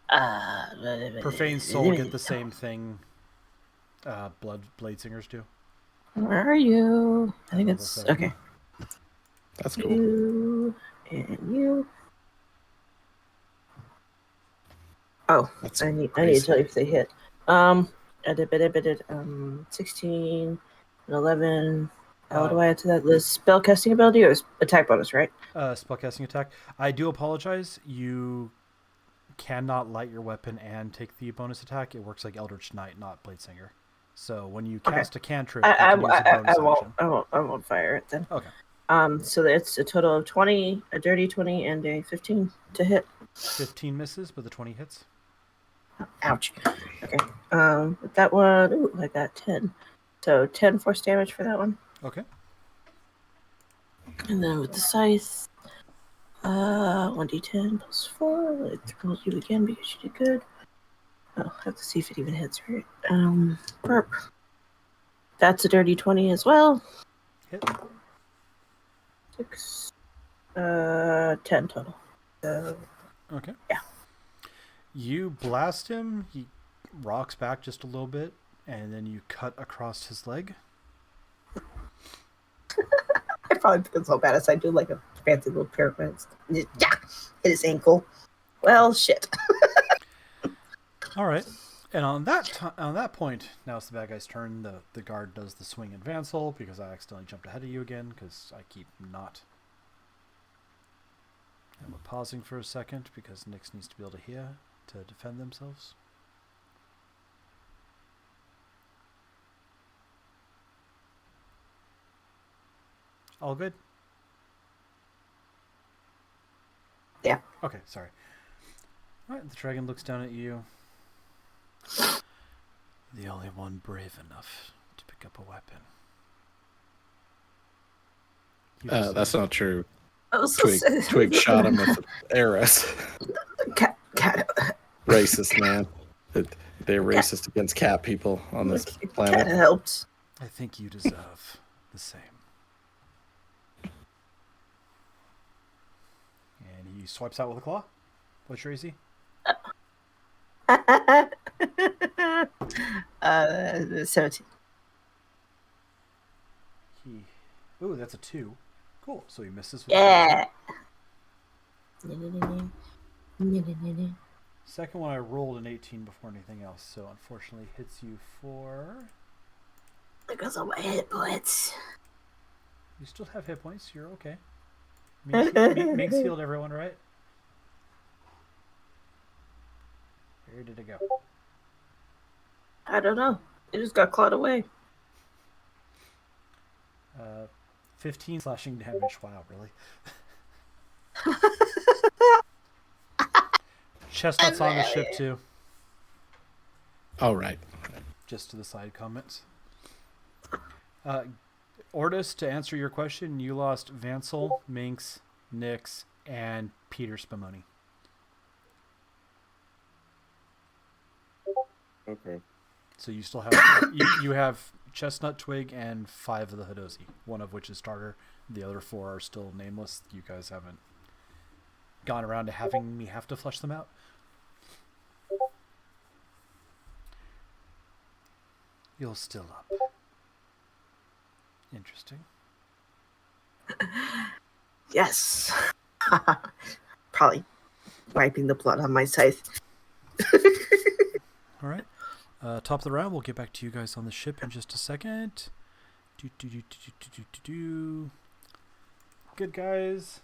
Profane
Profane Soul get the same thing Blade Singers do.
Where are you? I think
Level
it's
7.
okay.
That's cool.
You and you. Oh,
That's
I need to
crazy.
tell you if they hit. I did 16 and 11. How do I add to that list? Spellcasting ability or attack bonus, right?
Spellcasting attack. I do apologize. You cannot light your weapon and take the bonus attack. It works like Eldritch Knight, not Blade Singer. So when you cast a cantrip, you can use a bonus action.
I won't fire it then.
Okay.
So it's a total of 20, a dirty 20, and a 15 to hit.
15 misses, but the 20 hits.
Ouch. Okay. With that one, ooh, I got 10. So 10 force damage for that one.
Okay.
And then with the scythe, 1d10 plus 4. It throws you again because you did good. I'll have to see if it even hits, right? Burp. That's a dirty 20 as well.
Hit.
6. 10 total. So,
Okay.
yeah.
You blast him. He rocks back just a little bit, and then you cut across his leg.
I probably feel so bad as I do like a fancy little pyramid. Yeah, hit his ankle. Well, shit.
All right. And on that point, now it's the bad guy's turn. The guard does the swing and vansel because I accidentally jumped ahead of you again because I keep not. And we're pausing for a second because Nyx needs to be able to hear to defend themselves. All good?
Yeah.
Okay, sorry. All right, the dragon looks down at you. The only one brave enough to pick up a weapon.
That's not true.
Also,
Twig shot him with the arrows.
Cat.
Racist, man. They're racist against cat people on this
Cat
planet.
helped.
I think you deserve the same. And he swipes out with a claw. What's your AC?
17.
Ooh, that's a 2. Cool. So he misses with
Yeah.
Second one I rolled an 18 before anything else, so unfortunately hits you for...
Because of my hit points.
You still have hit points. You're okay. Minx healed everyone, right? Where did it go?
I don't know. It just got clawed away.
15 slashing damage. Wow, really? Chestnut's on the ship too.
Oh, right.
Just to the side comments. Ordis, to answer your question, you lost Vansel, Minx, Nyx, and Peter Spumoni.
Okay.
So you still have you have Chestnut, Twig, and 5 of the Hadozi, one of which is starter. The other 4 are still nameless. You guys haven't gone around to having me have to flush them out. You're still up. Interesting.
Yes. Probably wiping the blood on my scythe.
All right. Top of the round, we'll get back to you guys on the ship in just a second. Good guys.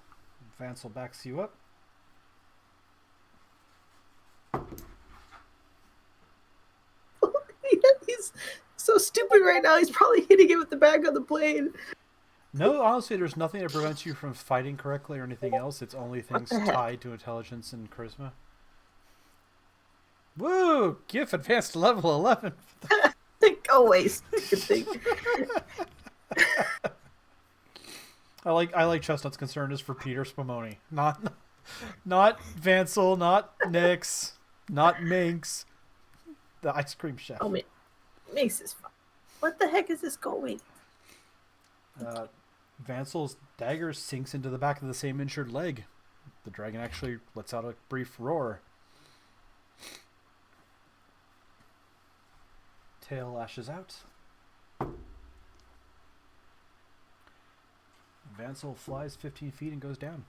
Vansel backs you up.
He's so stupid right now. He's probably hitting it with the back of the blade.
No, honestly, there's nothing that prevents you from fighting correctly or anything else. It's only things
the heck?
tied to intelligence and charisma. Woo! GIF advanced to level 11.
Go away, stupid thing.
I like Chestnut's concern is for Peter Spumoni, not Vansel, not Nix, not Minx, the ice cream chef.
Oh, Mace is fine. What the heck is this going?
Vansel's dagger sinks into the back of the same injured leg. The dragon actually lets out a brief roar. Tail lashes out. Vansel flies 15 feet and goes down.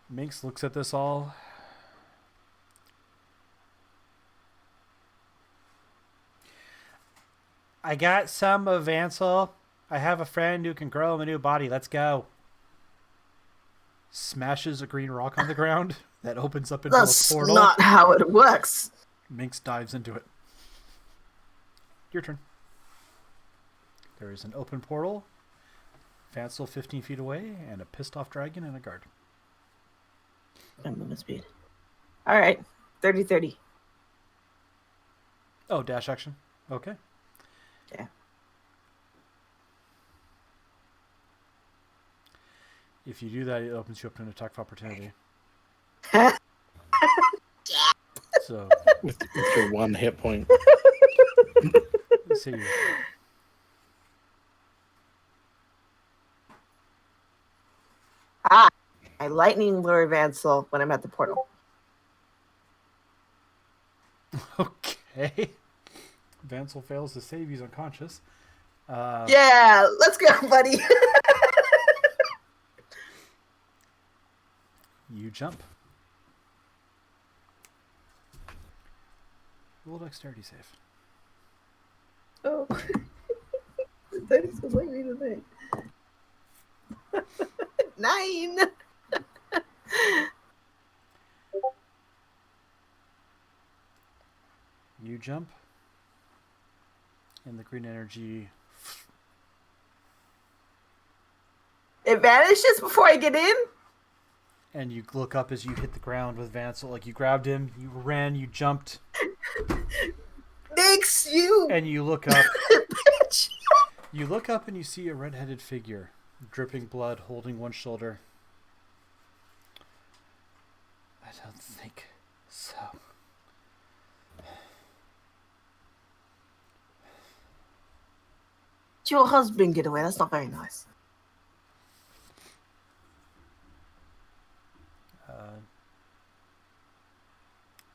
Minx looks at this all. I got some of Vansel. I have a friend who can grow him a new body. Let's go. Smashes a green rock on the ground that opens up into
That's
a portal.
not how it works.
Minx dives into it. Your turn. There is an open portal, Vansel 15 feet away, and a pissed off dragon and a guard.
I'm movement speed. All right. 30-30.
Oh, dash action. Okay.
Yeah.
If you do that, it opens you up to an attack of opportunity. So,
With your 1 hit point.
let's see.
I lightning lure Vansel when I'm at the portal.
Okay. Vansel fails to save. He's unconscious.
Yeah, let's go, buddy.
You jump. Roll a dexterity save.
Oh. That is so lightning today. 9.
You jump. And the green energy.
It vanishes before I get in?
And you look up as you hit the ground with Vansel. Like you grabbed him, you ran, you jumped.
Nix, you
And you look up.
bitch.
You look up and you see a red-headed figure, dripping blood, holding one shoulder. I don't think so.
Your husband get away. That's not very nice.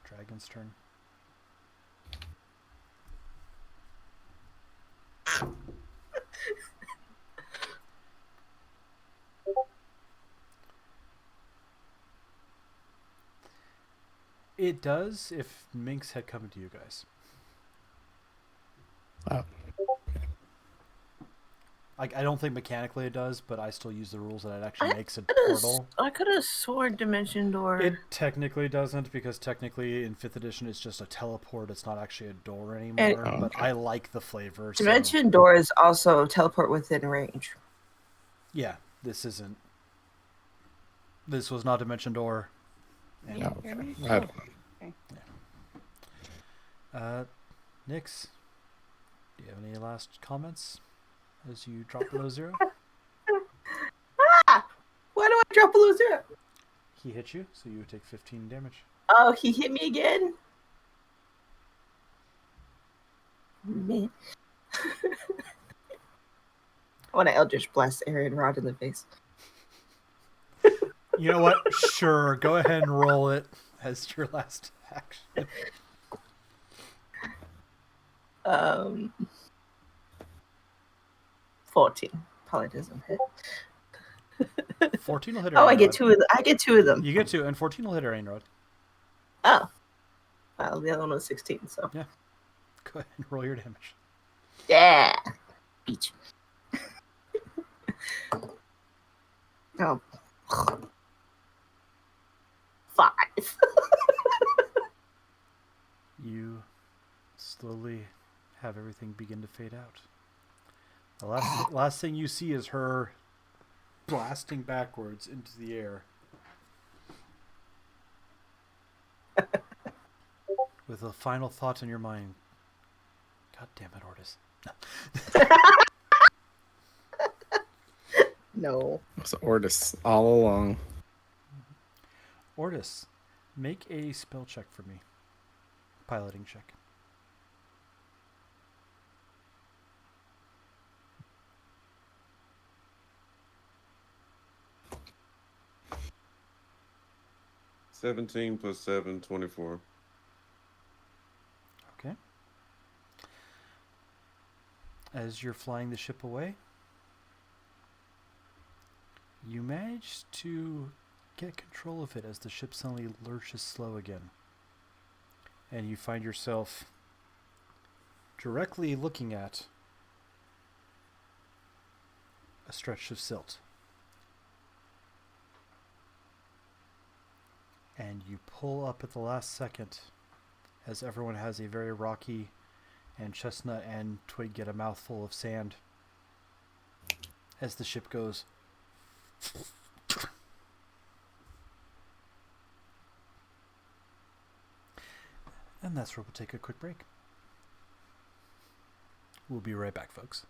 Dragon's turn. It does if Minx had come to you guys.
Oh.
Like, I don't think mechanically it does, but I still use the rules that it actually makes a
could've
portal.
I could have sworn Dimension Door.
It technically doesn't, because technically in 5th edition it's just a teleport. It's not actually a door anymore. But I like the flavor.
Dimension Door is also teleport within range.
Yeah, this isn't. This was not Dimension Door. And,
No.
Hear me?
I don't know.
Nyx, do you have any last comments as you drop below 0?
Ah! Why do I drop below 0?
He hit you, so you would take 15 damage.
Oh, he hit me again? Man. I want to Eldritch Blast Aaron Rod in the face.
You know what? Sure, go ahead and roll it as your last action.
14. Probably doesn't hit.
14 will hit her.
Oh, I get 2 of them. I get 2 of them.
You get 2, and 14 will hit her, Ainrod.
Oh. Well, the other one was 16, so.
Yeah. Go ahead and roll your damage.
Yeah. Beach. Oh. 5.
You slowly have everything begin to fade out. The last thing you see is her blasting backwards into the air. With a final thought in your mind. God damn it, Ortis.
No.
It was Ortis all along.
Ortis, make a spell check for me. Piloting check.
$17 + 7, 24.
Okay. As you're flying the ship away, you manage to get control of it as the ship suddenly lurches slow again. And you find yourself directly looking at a stretch of silt. And you pull up at the last second as everyone has a very rocky and Chestnut and Twig get a mouthful of sand as the ship goes. And that's where we'll take a quick break. We'll be right back, folks.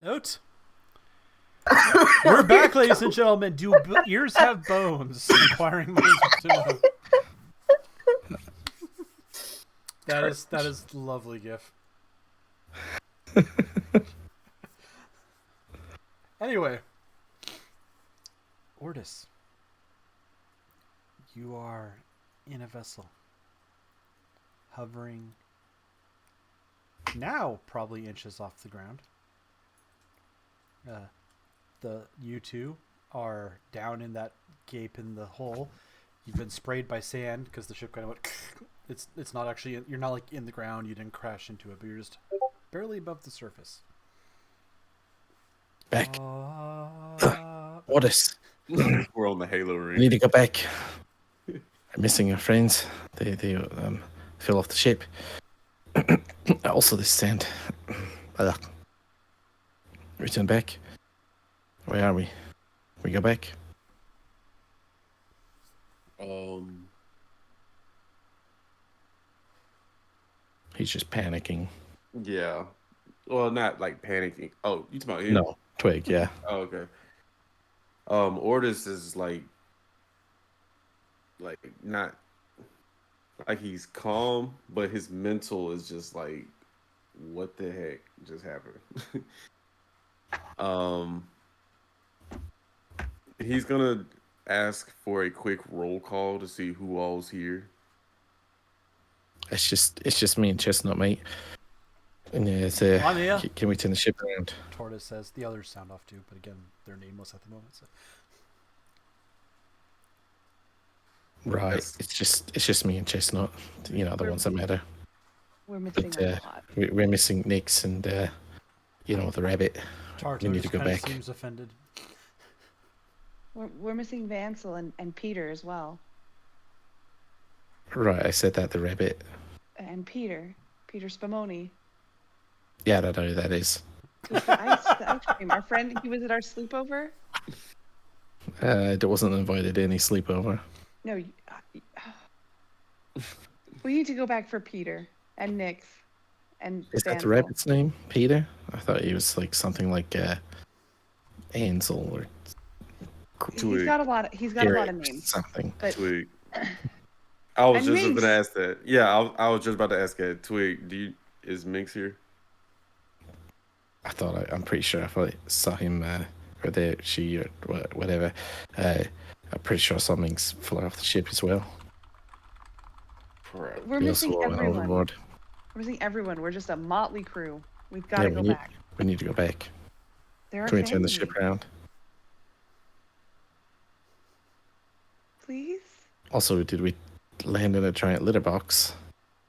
Out. We're back, ladies and gentlemen. Do ears have bones? Inquiring minds want to know. That is lovely gif. Anyway, Ortis, you are in a vessel, hovering now probably inches off the ground. You two are down in that gape in the hole. You've been sprayed by sand because the ship kind of went. It's not actually, you're not like in the ground. You didn't crash into it, but you're just barely above the surface.
Back. What is?
We're on the Halo
We
ring.
need to go back. I'm missing our friends. They fell off the ship. Also, this sand. Return back. Where are we? We go back. He's just panicking.
Yeah. Well, not like panicking. Oh, you talking about him?
No, Twig. Yeah.
Oh, okay. Ortis is like not like he's calm, but his mental is just like, what the heck just happened? He's gonna ask for a quick roll call to see who all's here.
It's just me and Chestnut, mate. And yeah, it's,
I'm here.
can we turn the ship around?
Tortoise says. The others sound off too, but again, they're nameless at the moment. So.
Right.
Yes.
It's just me and Chestnut. You know, the ones that matter.
We're missing
But
a lot.
we're missing Nix and the rabbit.
Tartar
We need
just
to go
kinda
back.
seems offended.
We're missing Vansel and Peter as well.
Right. I said that the rabbit.
And Peter Spumoni.
Yeah, I don't know who that is.
Who's the ice cream. Our friend, he was at our sleepover.
I wasn't invited to any sleepover.
No, we need to go back for Peter and Nix and
Is that the
Vansel.
rabbit's name? Peter? I thought he was like something like Ansel or
He's got a lot of
Eric or
names.
something.
But
Twig. I was
And
just
Minx.
gonna ask that. Yeah, I was just about to ask that. Twig, is Minx here?
I'm pretty sure if I saw him or she or whatever, I'm pretty sure something's fly off the ship as well.
Crap.
we're
We
missing
also went
everyone.
overboard.
We're missing everyone. We're just a motley crew. We've got
Yeah,
to go
we need-
back.
We need to go back.
There are
Can we turn the ship around?
Please?
Also, did we land in a giant litter box?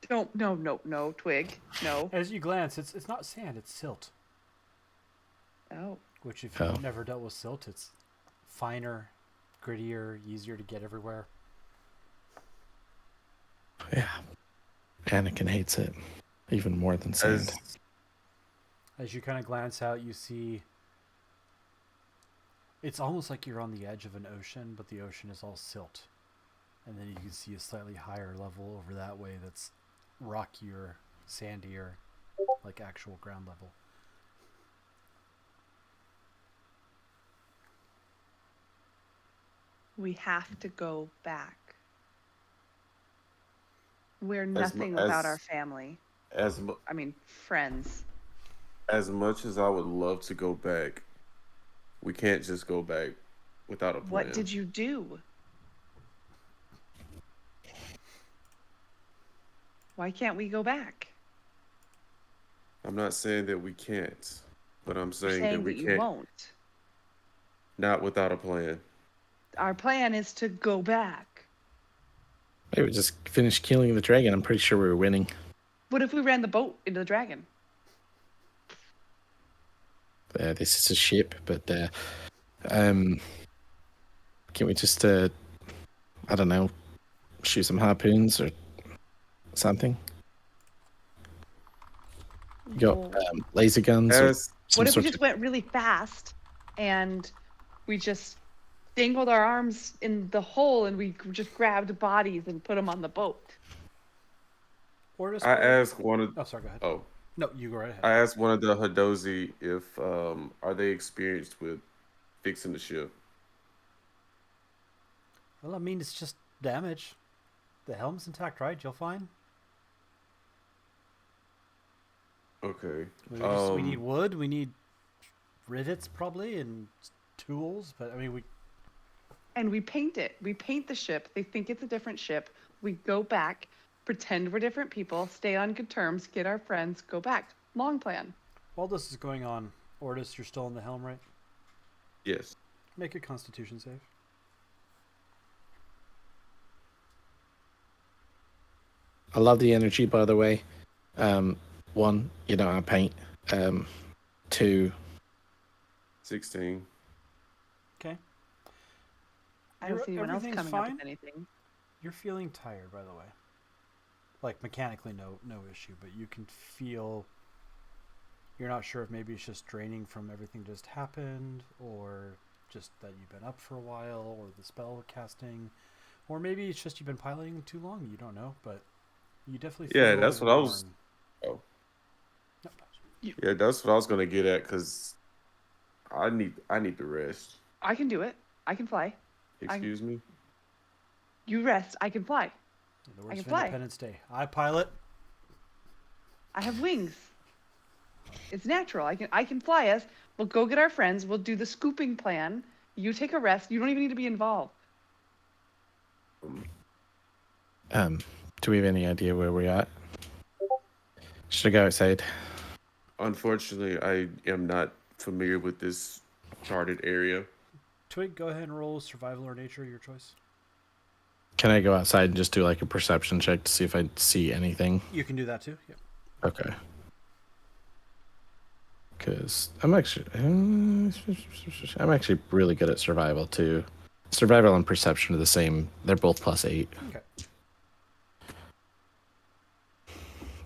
No, Twig. No.
As you glance, it's not sand, it's silt.
Oh.
Which, if you've never dealt with silt, it's finer, grittier, easier to get everywhere.
Yeah. Anakin hates it even more than sand.
As you kind of glance out, you see it's almost like you're on the edge of an ocean, but the ocean is all silt. And then you can see a slightly higher level over that way that's rockier, sandier, like actual ground level.
We have to go back. We're
As
nothing
mu-
without
as-
our family. Friends.
As much as I would love to go back, we can't just go back without a plan.
What did you do? Why can't we go back?
I'm not saying that we can't, but I'm
You're
saying that
saying
we
that you
can't.
won't.
Not without a plan.
Our plan is to go back.
Maybe we just finished killing the dragon. I'm pretty sure we were winning.
What if we ran the boat into the dragon?
This is a ship, but can we just, I don't know, shoot some harpoons or something? You got
Well,
laser guns or
As
some
what if we
sort
just
of...
went really fast and we just dangled our arms in the hole and we just grabbed bodies and put them on the boat?
Or just
I asked one of
oh, sorry, go ahead.
oh,
No, you go right ahead.
I asked one of the Hadozi if are they experienced with fixing the ship.
Well, I mean, it's just damage. The helm's intact, right? You'll find.
Okay.
We need wood. We need rivets probably and tools. But I mean,
And we paint it. We paint the ship. They think it's a different ship. We go back, pretend we're different people, stay on good terms, get our friends, go back. Long plan.
while this is going on, Ortis, you're still in the helm, right?
Yes.
Make a Constitution save.
I love the energy, by the way. One, you know, I paint. Two,
16.
Okay.
I don't see anyone else
Everything's
coming up
fine?
with anything.
You're feeling tired, by the way. Like mechanically, no issue, but you can feel. You're not sure if maybe it's just draining from everything that just happened, or just that you've been up for a while, or the spell casting, or maybe it's just you've been piloting too long. You don't know, but you definitely feel.
Yeah, that's what I was.
worn.
Oh.
Nope.
Yeah, that's what I was gonna get at because I need to rest.
I can do it. I can fly.
Excuse me.
You rest. I can fly.
In the words
can
of
fly.
Independence Day, I pilot.
I have wings. It's natural. I can fly us. We'll go get our friends. We'll do the scooping plan. You take a rest. You don't even need to be involved.
do we have any idea where we're at? Should I go outside?
Unfortunately, I am not familiar with this charted area.
Twig, go ahead and roll survival or nature, your choice.
Can I go outside and just do like a perception check to see if I see anything?
You can do that too. Yep.
Okay. Because I'm actually really good at survival too. Survival and perception are the same. They're both +8.
Okay.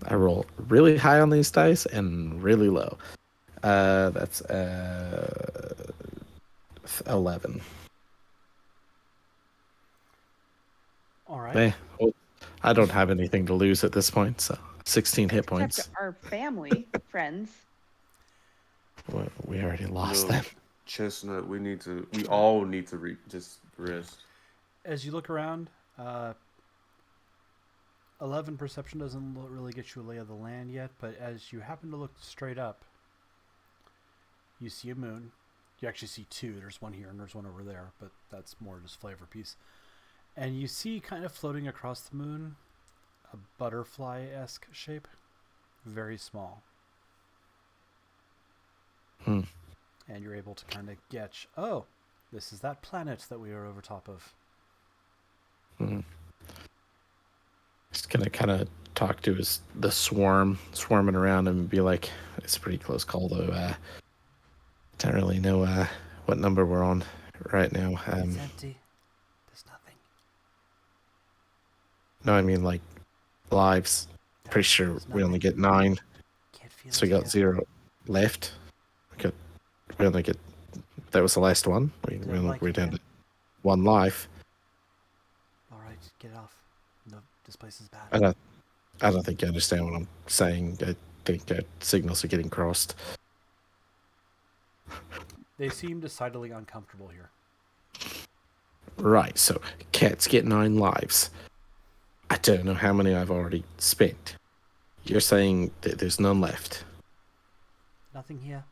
I roll really high on these dice and really low. That's 11.
All right.
Well, I don't have anything to lose at this point, so 16 hit points.
Except our family, friends.
Well, we already lost
No,
them.
Chestnut, we all need to just rest.
As you look around, 11 perception doesn't really get you a lay of the land yet, but as you happen to look straight up, you see a moon. You actually see two. There's one here and there's one over there, but that's more just flavor piece. And you see kind of floating across the moon a butterfly-esque shape, very small. And you're able to kind of get, oh, this is that planet that we are over top of.
Just gonna kind of talk to the swarming around him and be like, it's a pretty close call though. Don't really know what number we're on right now.
It's empty. There's nothing.
No, I mean like lives. Pretty sure
There's
we only
nothing.
get 9,
Can't feel
so we
it
got
yet.
0 left. We only get. That was the last one. We're down to 1 life.
All right, get it off. No, this place is bad.
I don't think you understand what I'm saying. I think signals are getting crossed.
They seem decidedly uncomfortable here.
Right, so cats get 9 lives. I don't know how many I've already spent. You're saying that there's none left.
Nothing here.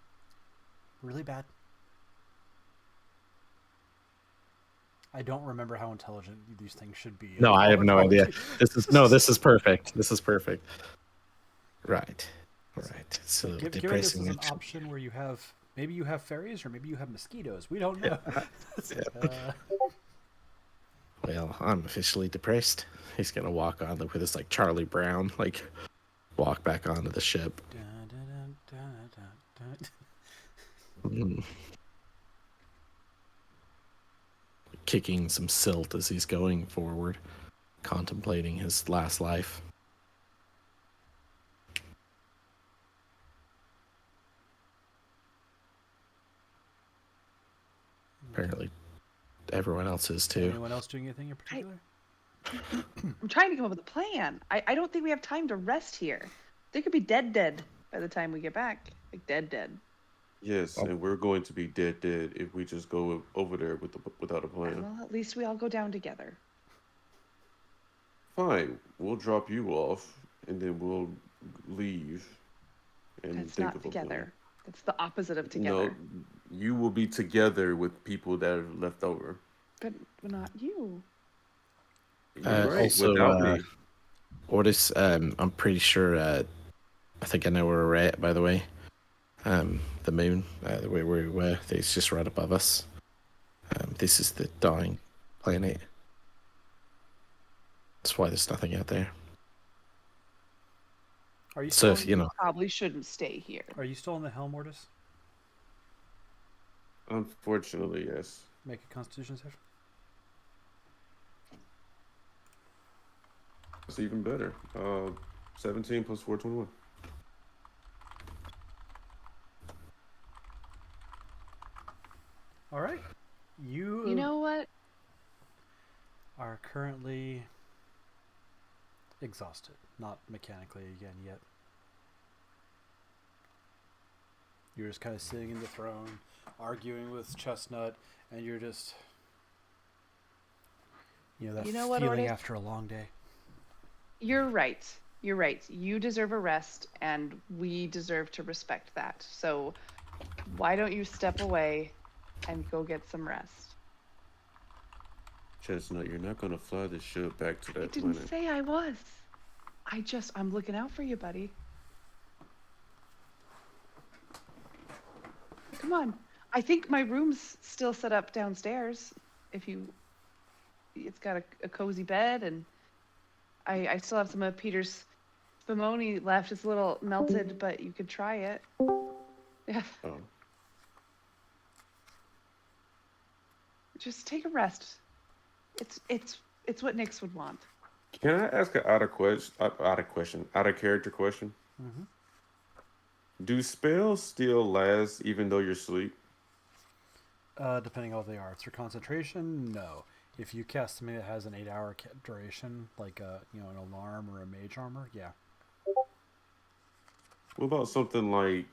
Really bad. I don't remember how intelligent these things should be.
No, I have no idea. This is perfect. This is perfect. Right. It's a little
Given this
depressing.
is an option where you have, maybe you have fairies or maybe you have mosquitoes. We don't know.
Well, I'm officially depressed. He's gonna walk on with his like Charlie Brown, like walk back onto the ship. Kicking some silt as he's going forward, contemplating his last life. Apparently, everyone else is too.
Anyone else doing anything in particular?
I'm trying to come up with a plan. I don't think we have time to rest here. They could be dead. by the time we get back. Like dead.
Yes,
Oh.
and we're going to be dead if we just go over there without a plan.
Well, at least we all go down together.
Fine, we'll drop you off, and then we'll leave and
That's
think
not
of a plan.
together. That's the opposite of
No,
together.
you will be together with people that are left over.
But not you.
You're right.
Also,
Without me,
Otis, I'm pretty sure. I think I know where we're at. By the way, the moon, the way we were, it's just right above us. This is the dying planet. That's why there's nothing out there.
Are you
So
still?
if you know,
Probably shouldn't stay here.
Are you still in the helm, Mortis?
unfortunately, yes.
Make a Constitution save.
It's even better. 17 plus 4, 21.
All right.
You know what?
are currently exhausted. Not mechanically again yet. You're just kind of sitting in the throne, arguing with Chestnut, and you're just, that
You know what,
feeling
Otis?
after a long day.
You're right. You're right. You deserve a rest, and we deserve to respect that. So why don't you step away and go get some rest?
Chestnut, you're not going to fly the ship back to
I
that
didn't
planet.
say I was. I'm looking out for you, buddy. Come on. I think my room's still set up downstairs. It's got a cozy bed, and I still have some of Peter's spumoni left. It's a little melted, but you could try it. Yeah.
Oh.
Just take a rest. It's what Nyx would want.
Can I ask an out of character question?
Mm-hmm.
Do spells still last even though you're asleep?
Depending on what they are. If it's for concentration, no. If you cast something that has an 8-hour duration, like an alarm or a mage armor, yeah.
What about something like?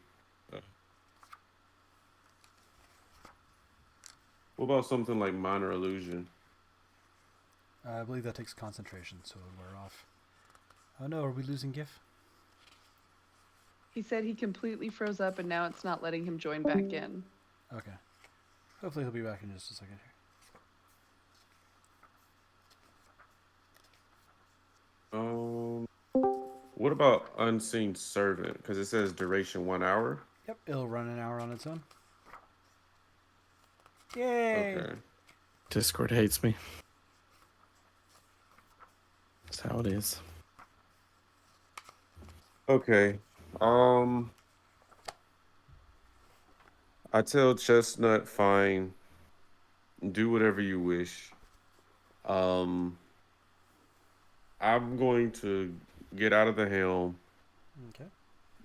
What about something like minor illusion?
I believe that takes concentration, so it'll wear off. Oh no, are we losing GIF?
He said he completely froze up, and now it's not letting him join back in.
Okay. Hopefully he'll be back in just a second here.
What about unseen servant? Because it says duration 1 hour.
Yep, it'll run an hour on its own. Yay!
Okay.
Discord hates me. That's how it is.
Okay. I tell Chestnut, fine. Do whatever you wish. I'm going to get out of the helm.
Okay.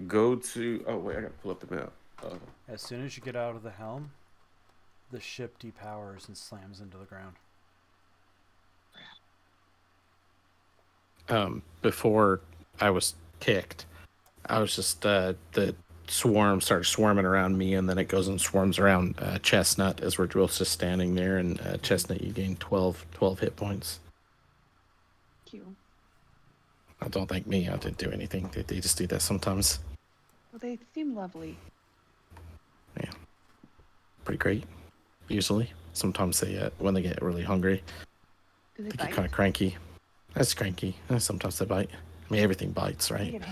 Go to. Oh wait, I gotta pull up the map.
As soon as you get out of the helm, the ship depowers and slams into the ground.
Before I was kicked, I was just the swarm started swarming around me, and then it goes and swarms around Chestnut as we're both just standing there. And Chestnut, you gain 12 hit points.
Thank you.
Don't thank me. I didn't do anything. They just do that sometimes.
Well, they seem lovely.
Yeah, pretty great. Usually, sometimes they when they get really hungry,
Do they
they get
bite?
kind of cranky. That's cranky. Sometimes they bite. I mean, everything bites,
I
right?
get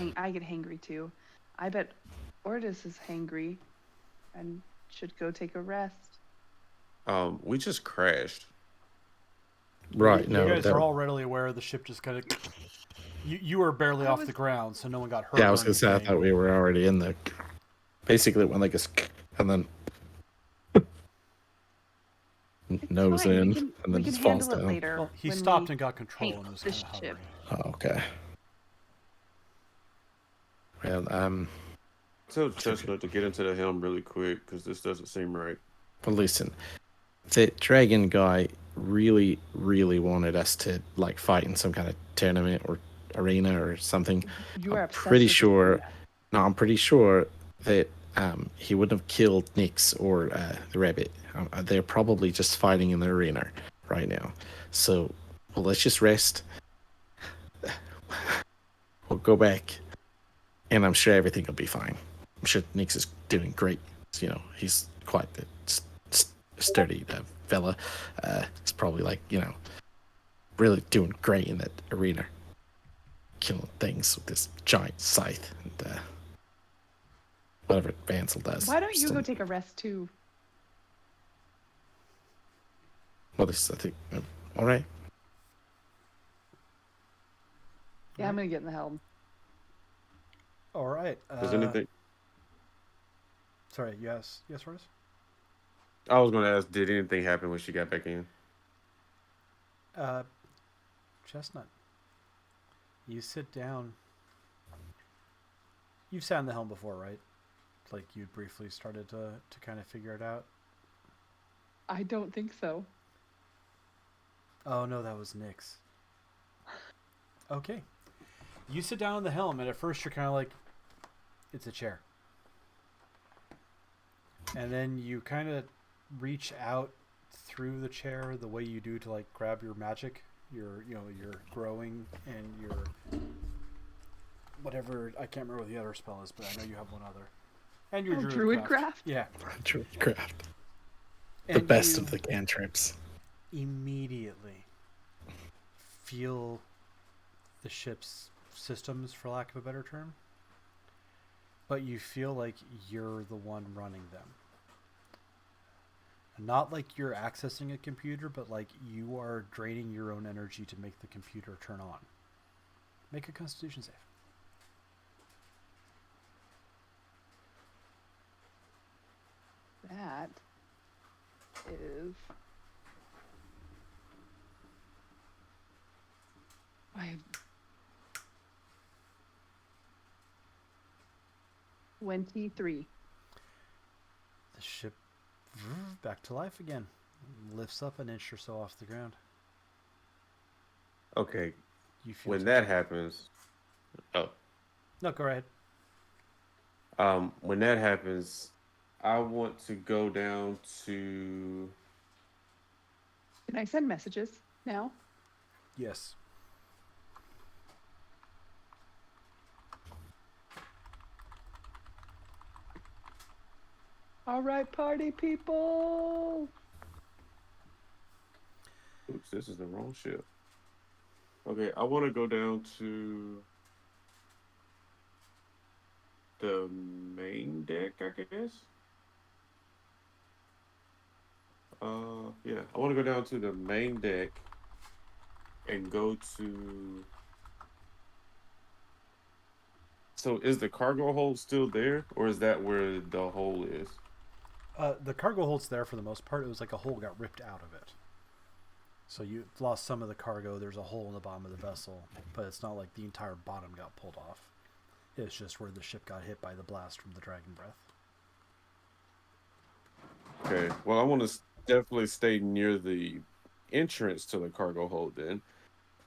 hangry too. I bet Ortis is hangry and should go take a rest.
We just crashed.
Right.
You
No.
guys
that-
are all readily aware the ship just kind of. You were barely
I
off
was-
the ground, so no one got hurt.
Yeah, I
or
was gonna say I
anything.
thought we were already in the. Basically, it went like this, and then nose
fine.
in,
We can,
and then
we can
just falls
handle it
down.
later.
Well, he
when
stopped
we
and got control
paint
and was
this
kind of
ship.
hovering.
Oh, okay. Well,
Tell Chestnut to get into the helm really quick because this doesn't seem right.
but listen, the dragon guy really, really wanted us to fight in some kind of tournament or arena or something.
You are
I'm
obsessed
pretty
with this
sure
arena.
No, I'm pretty sure that he wouldn't have killed Nyx or the rabbit. They're probably just fighting in the arena right now. So, well, let's just rest. We'll go back, and I'm sure everything will be fine. I'm sure Nyx is doing great. You know, he's quite a sturdy fella. He's probably like, you know, really doing great in that arena, killing things with this giant scythe and whatever Vansel does.
Why don't you
So,
go take a rest too?
well, this I think. All right.
Yeah, I'm gonna get in the helm.
All right.
Does anything?
Sorry. Yes. Yes, Royce?
I was gonna ask, did anything happen when she got back in?
Chestnut. You sit down. You've sat in the helm before, right? Like you briefly started to kind of figure it out.
I don't think so.
Oh no, that was Nyx. Okay. You sit down in the helm, and at first you're kind of like, it's a chair. And then you kind of reach out through the chair the way you do to like grab your magic, your growing and your whatever. I can't remember what the other spell is, but I know you have one other. And your
Druid craft?
Yeah.
Druidcraft. The
And
best
you
of the cantrips.
immediately feel the ship's systems, for lack of a better term, but you feel like you're the one running them. Not like you're accessing a computer, but like you are draining your own energy to make the computer turn on. Make a Constitution save.
That is. I 23.
The ship back to life again. Lifts up an inch or so off the ground.
Okay,
You feel
when
touched.
that happens,
No, go ahead.
when that happens, I want to go down to.
Can I send messages now?
Yes.
All right, party people.
Oops, this is the wrong ship. Okay, I want to go down to the main deck, I guess. Yeah, I want to go down to the main deck and go to. So, is the cargo hold still there, or is that where the hole is?
The cargo hold's there for the most part. It was like a hole got ripped out of it. So you lost some of the cargo. There's a hole in the bottom of the vessel, but it's not like the entire bottom got pulled off. It's just where the ship got hit by the blast from the dragon breath.
Okay, well, I want to definitely stay near the entrance to the cargo hold then,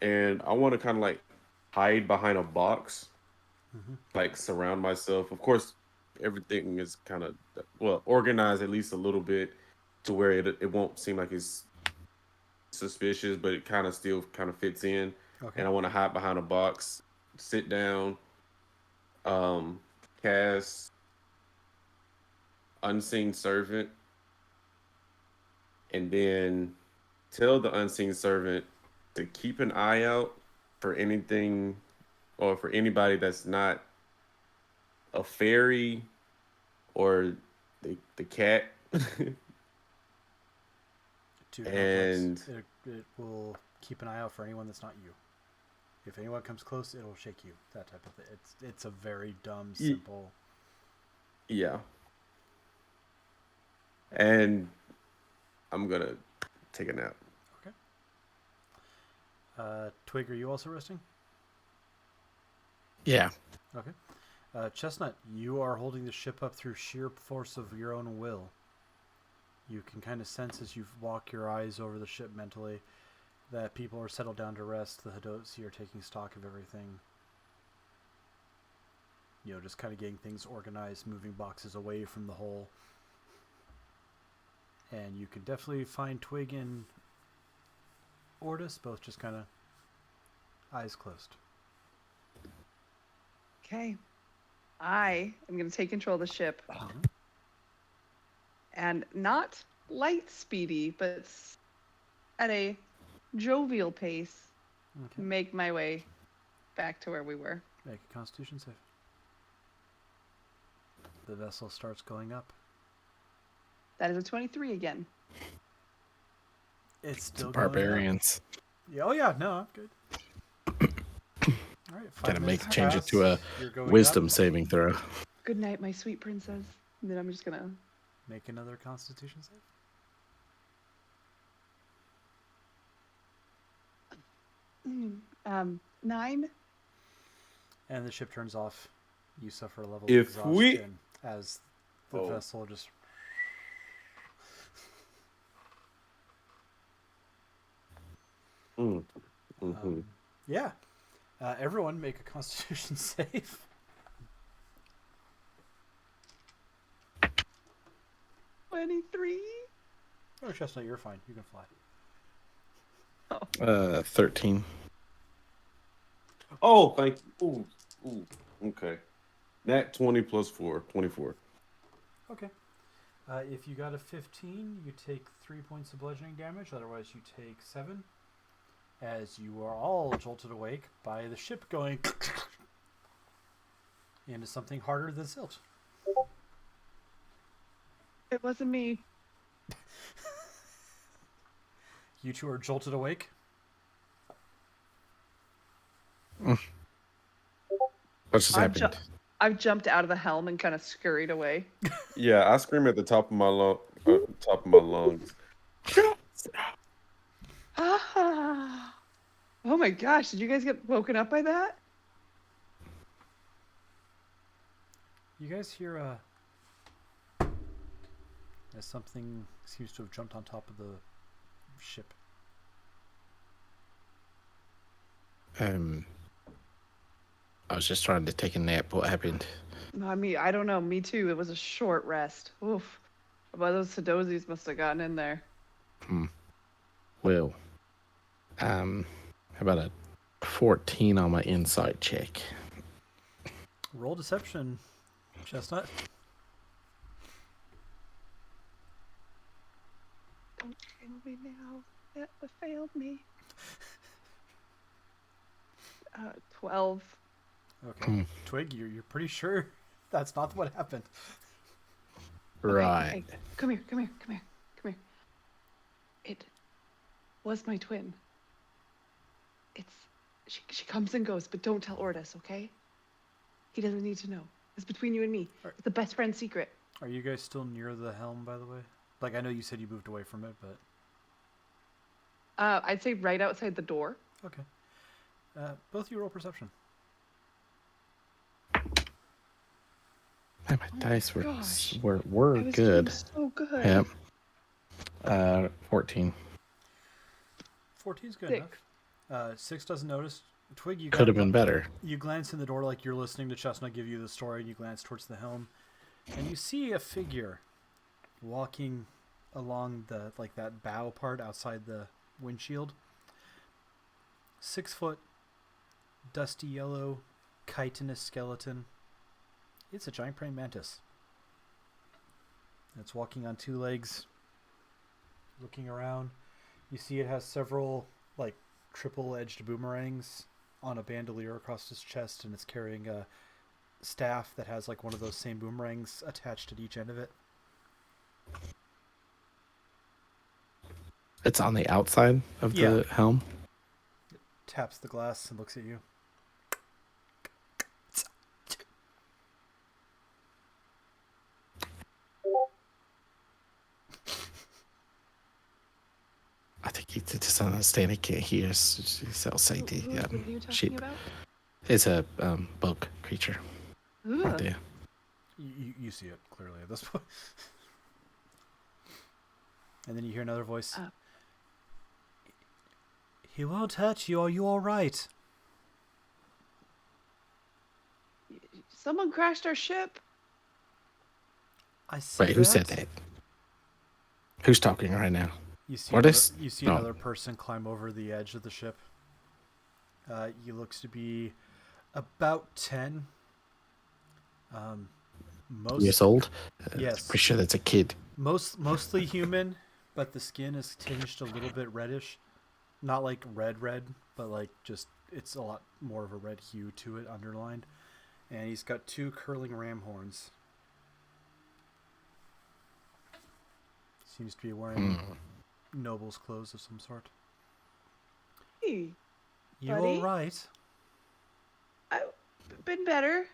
and I want to kind of like hide behind a box, like surround myself. Of course, everything is kind of organized at least a little bit to where it won't seem like it's suspicious, but it kind of still kind of fits in.
Okay.
And I want to hide behind a box, sit down, cast Unseen Servant, and then tell the Unseen Servant to keep an eye out for anything or for anybody that's not a fairy or the cat. And
it will keep an eye out for anyone that's not you. If anyone comes close, it'll shake you. That type of thing. It's a very dumb, simple.
Yeah. And I'm gonna take a nap.
Okay. Twig, are you also resting?
Yeah.
Okay. Chestnut, you are holding the ship up through sheer force of your own will. You can kind of sense as you walk your eyes over the ship mentally that people are settled down to rest. The Hadosi are taking stock of everything. just kind of getting things organized, moving boxes away from the hole. And you can definitely find Twig and Ordis both just kind of eyes closed.
Okay. I am going to take control of the ship and not light speedy, but at a jovial pace,
Okay.
make my way back to where we were.
Make a Constitution save. The vessel starts going up.
That is a 23 again.
It's still
Barbarians.
going up. Oh yeah, no, I'm good. All right,
Gotta change it
pass.
to a
You're going
wisdom
up.
saving throw.
Good night, my sweet princess. And then I'm just going to...
Make another Constitution save.
9.
And the ship turns off. You suffer a level
If
of
we-
exhaustion as the
Oh.
vessel just.
Mm-hmm.
Yeah. Everyone make a Constitution save.
23.
Oh, Chestnut, you're fine. You can fly.
13.
Oh, thank you. Ooh. Okay. Nat 20 plus 4, 24.
Okay. If you got a 15, you take 3 points of bludgeoning damage. Otherwise, you take 7. As you are all jolted awake by the ship going into something harder than silt.
It wasn't me.
You two are jolted awake.
What's just happened?
I've jumped out of the helm and kind of scurried away.
Yeah, I scream at the top of my lungs.
Ah. Oh my gosh, did you guys get woken up by that?
You guys hear as something seems to have jumped on top of the ship.
I was just trying to take a nap. What happened?
No, I mean, I don't know. Me too. It was a short rest. Oof. But those Sadozis must have gotten in there.
Well, how about a 14 on my insight check?
Roll deception, Chestnut.
Don't kill me now. That failed me. 12.
Okay. Twig, you're pretty sure that's not what happened.
Right.
Okay. Come here. It was my twin. She comes and goes, but don't tell Ordis, okay? He doesn't need to know. It's between you and me. It's the best friend secret.
Are you guys still near the helm, by the way? Like, I know you said you moved away from it, but...
I'd say right outside the door.
Okay. Both of you roll perception.
Man, my dice
gosh.
were
I was
good.
doing so good.
Yep. 14.
14 is good
6.
enough. 6 doesn't notice. Twig, you
Could have been better.
You glance in the door like you're listening to Chestnut give you the story, and you glance towards the helm, and you see a figure walking along that bow part outside the windshield. 6 foot, dusty yellow, chitinous skeleton. It's a giant praying mantis. It's walking on 2 legs, looking around. You see it has several triple-edged boomerangs on a bandolier across his chest, and it's carrying a staff that has one of those same boomerangs attached at each end of it.
It's on the outside of the helm.
Taps the glass and looks at you.
I think he just understand. He can't hear us. So safety.
What are you talking
Sheep.
about?
It's a bug creature. Right
Ugh.
there.
You see it clearly at this point. And then you hear another voice. He won't hurt you. Are you all right?
Someone crashed our ship.
I see.
Wait, who said that? Who's talking right now?
You see,
What
another,
is-
you see
no.
another person climb over the edge of the ship. He looks to be about 10.
Years old?
Yes.
Pretty sure that's a kid.
Mostly human, but the skin is tinged a little bit reddish. Not like red, but like just it's a lot more of a red hue to it underlined. And he's got 2 curling ram horns. Seems to be wearing noble's clothes of some sort.
Hey,
You
buddy?
all right?
I've been better.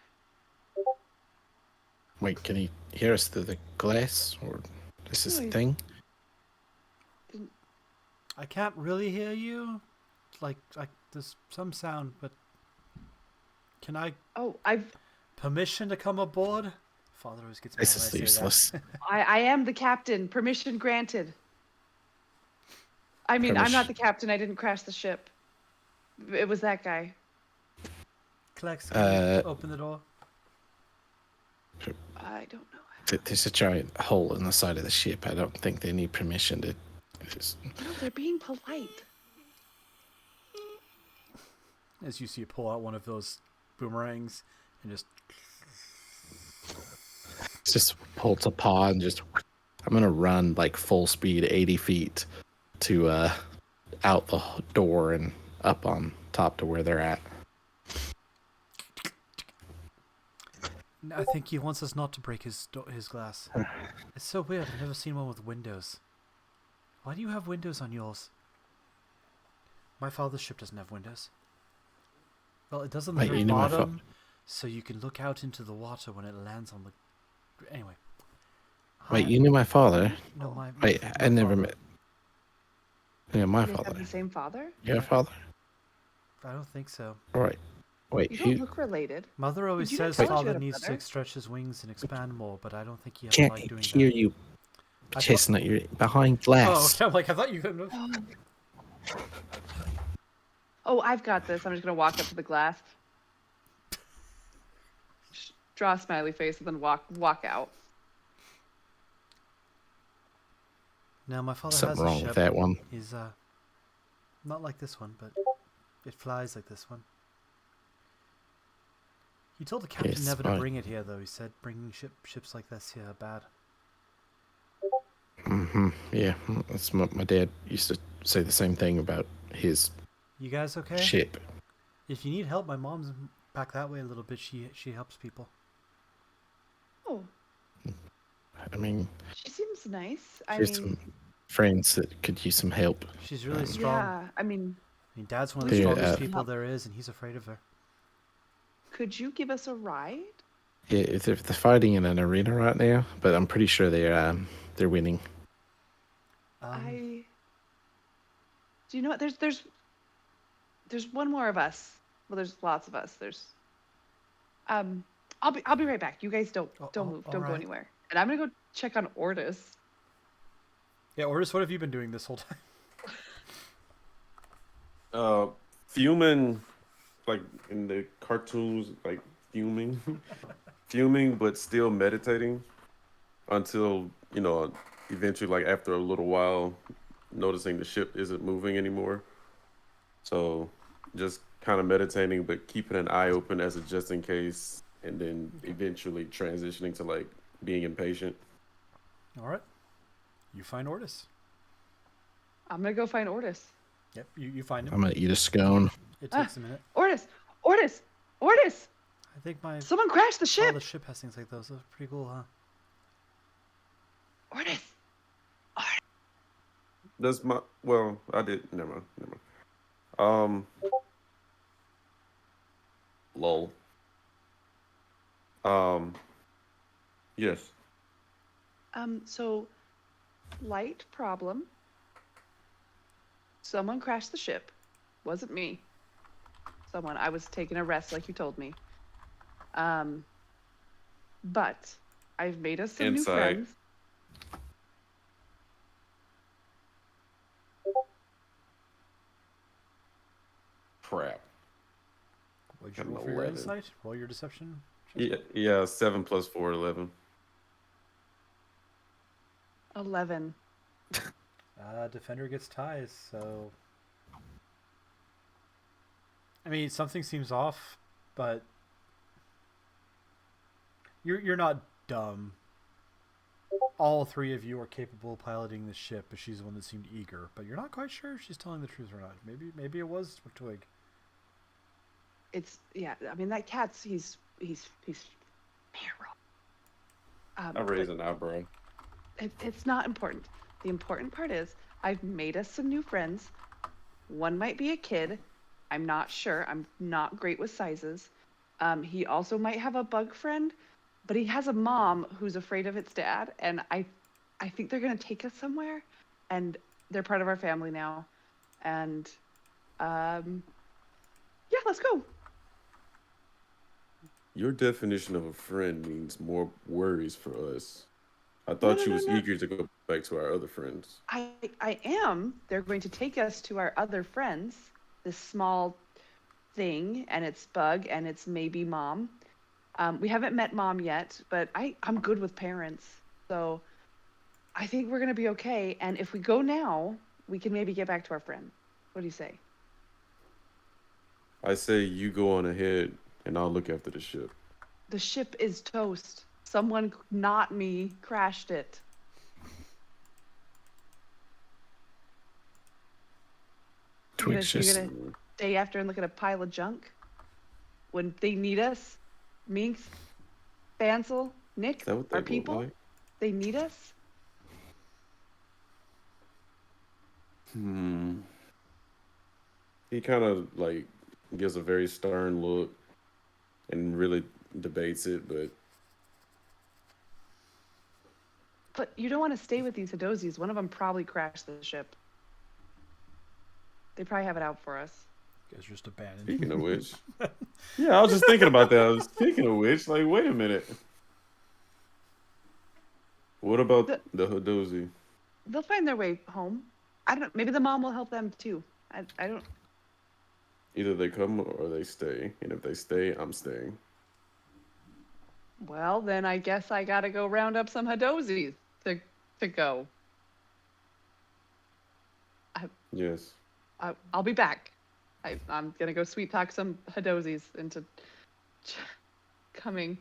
Wait, can he hear us through the glass? Or is this a
Wait.
thing?
I can't really hear you. Like there's some sound, but can I
Oh,
permission to come aboard? Father always gets mad
This
when I
is
say
useless.
I am the captain. Permission granted. I mean, I'm not the captain. I didn't crash the ship. It was that guy.
that. Klex, can you
Uh,
open the door?
I don't know.
There's a giant hole in the side of the ship. I don't think they need permission to. Just...
No, they're being polite.
As you see, pull out one of those boomerangs and
Just pulls a paw and just. I'm gonna run like full speed, 80 feet, to out the door and up on top to where they're at.
I think he wants us not to break his glass. It's so weird. I've never seen one with windows. Why do you have windows on yours? My father's ship doesn't have windows. Well, it does on the
Wait,
very
you know my
bottom, so you can look out into the water when it lands on the. Anyway.
Wait,
Hi.
you knew my father?
No, my.
Wait,
my
I never
father.
met. Yeah, my
You guys
father.
have the same father?
Your father?
I don't think so.
Right. Wait,
You
who?
don't look related.
Mother always
you not
says
tell us you
father
had a
needs
brother?
to stretch his wings and expand more, but I don't think he ever
Can't
liked doing
hear
that.
you,
I thought-
chestnut. You're behind glass.
Oh, I'm like, I thought you couldn't have.
Oh, I've got this. I'm just gonna walk up to the glass, draw a smiley face, and then walk out.
No, my father
Something
has a
wrong
ship.
with that one.
He's not like this one, but it flies like this one. He told the captain
Yes,
never to
right.
bring it here, though. He said bringing ships like this here are bad.
Yeah, that's what my dad used to say the same thing about his
You guys okay?
ship.
If you need help, my mom's back that way a little bit. She helps people.
Oh,
I mean,
she seems nice. I
here's
mean,
some friends that could use some help.
She's really strong.
yeah. I mean,
Dad's one of the
Yeah,
strongest people
help.
there is, and he's afraid of her.
Could you give us a ride?
Yeah, they're fighting in an arena right now, but I'm pretty sure they're winning.
Do you know what? There's one more of us. Well, there's lots of us. I'll be right back. You guys don't move. Don't go
alright.
anywhere. And I'm gonna go check on Ortis.
Yeah, Ortis, what have you been doing this whole time?
Fuming, like in the cartoons, like fuming, fuming, but still meditating until eventually, like after a little while, noticing the ship isn't moving anymore. So just kind of meditating, but keeping an eye open as a just in case, and then eventually transitioning to like being impatient.
All right. You find Ortis.
I'm gonna go find Ortis.
Yep, you find him.
I'm gonna eat a scone.
It takes a minute.
Ortis!
I think my
Someone crashed the ship!
the ship has things like those. Those are pretty cool, huh?
Ortis!
That's my I did never mind. Lol. Yes.
So, light problem. Someone crashed the ship. Wasn't me. Someone. I was taking a rest like you told me. But I've made us some new
Insight.
friends.
Crap.
What'd you
Got an
roll for your
11.
insight? Roll your deception
Yeah, 7 plus 4, 11.
11.
Defender gets ties, so I mean something seems off, but you're not dumb. All three of you are capable of piloting the ship, but she's the one that seemed eager. But you're not quite sure if she's telling the truth or not. Maybe it was Twig.
It's yeah. I mean that cat's he's feral.
I raise an eyebrow.
It's not important. The important part is I've made us some new friends. One might be a kid. I'm not sure. I'm not great with sizes. He also might have a bug friend, but he has a mom who's afraid of its dad, and I think they're gonna take us somewhere, and they're part of our family now, and yeah, let's go.
Your definition of a friend means more worries for us. I
No,
thought
no,
you
no,
was
no.
eager to go back to our other friends.
I am. They're going to take us to our other friends, this small thing, and its bug, and its maybe mom. We haven't met mom yet, but I'm good with parents. So I think we're going to be okay. And if we go now, we can maybe get back to our friend. What do you say?
I say you go on ahead, and I'll look after the ship.
The ship is toast. Someone, not me, crashed it.
Twig's
You're
just
gonna stay after and look at a pile of junk? When they need us? Minx, Fansel, Nick,
Is that what they
our
look
people?
like?
They need us?
He kind of like gives a very stern look and really debates it, but
But you don't want to stay with these Hadozis. One of them probably crashed the ship. They probably have it out for us.
You guys are just abandoned.
speaking of which, yeah, I was just thinking about that. Speaking of which, like, wait a minute. What about the Hadozi?
They'll find their way home. I don't know. Maybe the mom will help them too. I don't.
Either they come or they stay, and if they stay, I'm staying.
Well, then I guess I gotta go round up some Hadozis to go.
Yes.
I'll be back. I'm gonna go sweet talk some Hadozis into coming.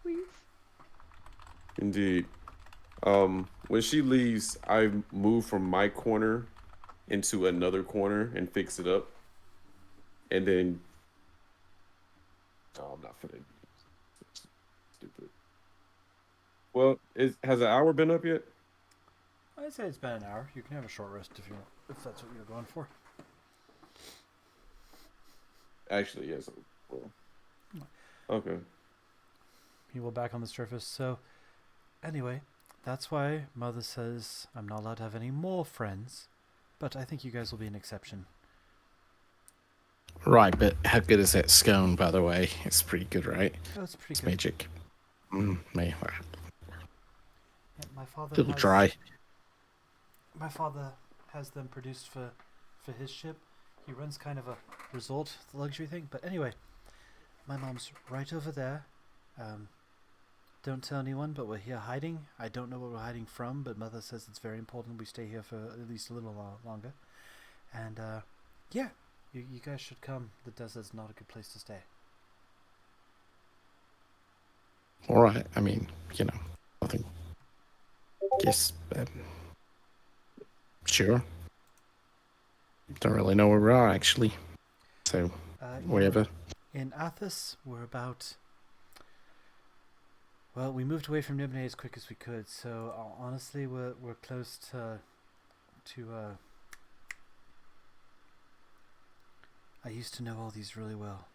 Please.
Indeed. When she leaves, I move from my corner into another corner and fix it up. And then I'm not finna stupid. Well, has an hour been up yet?
I'd say it's been an hour. You can have a short rest if that's what you're going for.
Actually, yes. Well, okay.
He will back on the surface. So, anyway, that's why Mother says I'm not allowed to have any more friends. But I think you guys will be an exception.
right, but how good is that scone, by the way? It's pretty good, right?
Oh, it's pretty
It's
good.
magic. Me,
Yeah, my father
little
has,
dry.
My father has them produced for his ship. He runs kind of a resort luxury thing. But anyway, my mom's right over there. Don't tell anyone, but we're here hiding. I don't know what we're hiding from, but Mother says it's very important we stay here for at least a little longer. And yeah, you guys should come. The desert's not a good place to stay.
All right. I mean, nothing. Guess. Sure. Don't really know where we are, actually. So, wherever.
In Athos, we're about. Well, we moved away from Nibney as quick as we could, so honestly, we're close to I used to know all these really well.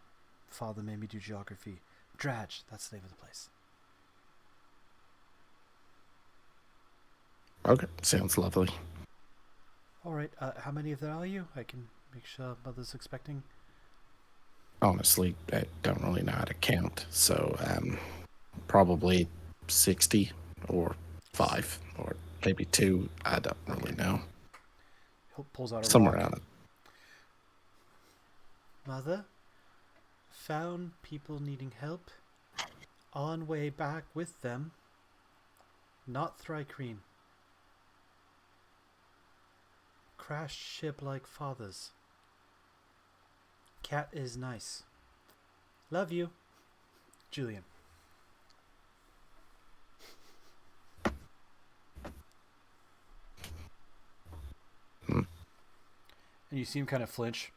Father made me do geography. Dradge, that's the name of the place.
Okay, sounds lovely.
All right, how many of there are you? I can make sure Mother's expecting.
Honestly, I don't really know how to count, so probably 60 or 5 or maybe 2. I don't really know.
He pulls out a
Somewhere
rock.
around it.
Mother, found people needing help, on way back with them, not Thrycreen. Crashed ship like fathers. Cat is nice. Love you, Julian. And you see him kind of flinch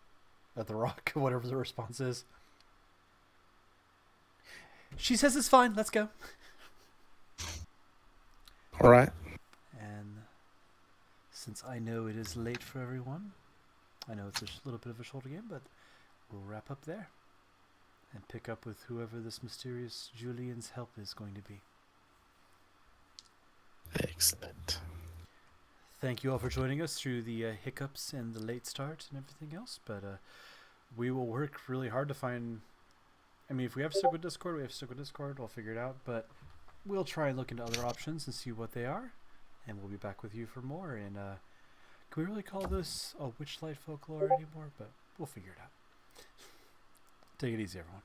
at the rock, whatever the response is. She says it's fine. Let's go.
All right.
And since I know it is late for everyone, I know it's a little bit of a shoulder game, but we'll wrap up there and pick up with whoever this mysterious Julian's help is going to be.
Excellent.
Thank you all for joining us through the hiccups and the late start and everything else, but we will work really hard to find... I mean, if we have to stick with Discord, we have to stick with Discord. We'll figure it out, but we'll try and look into other options and see what they are, and we'll be back with you for more. And can we really call this a Witchlight folklore anymore? But we'll figure it out. Take it easy, everyone.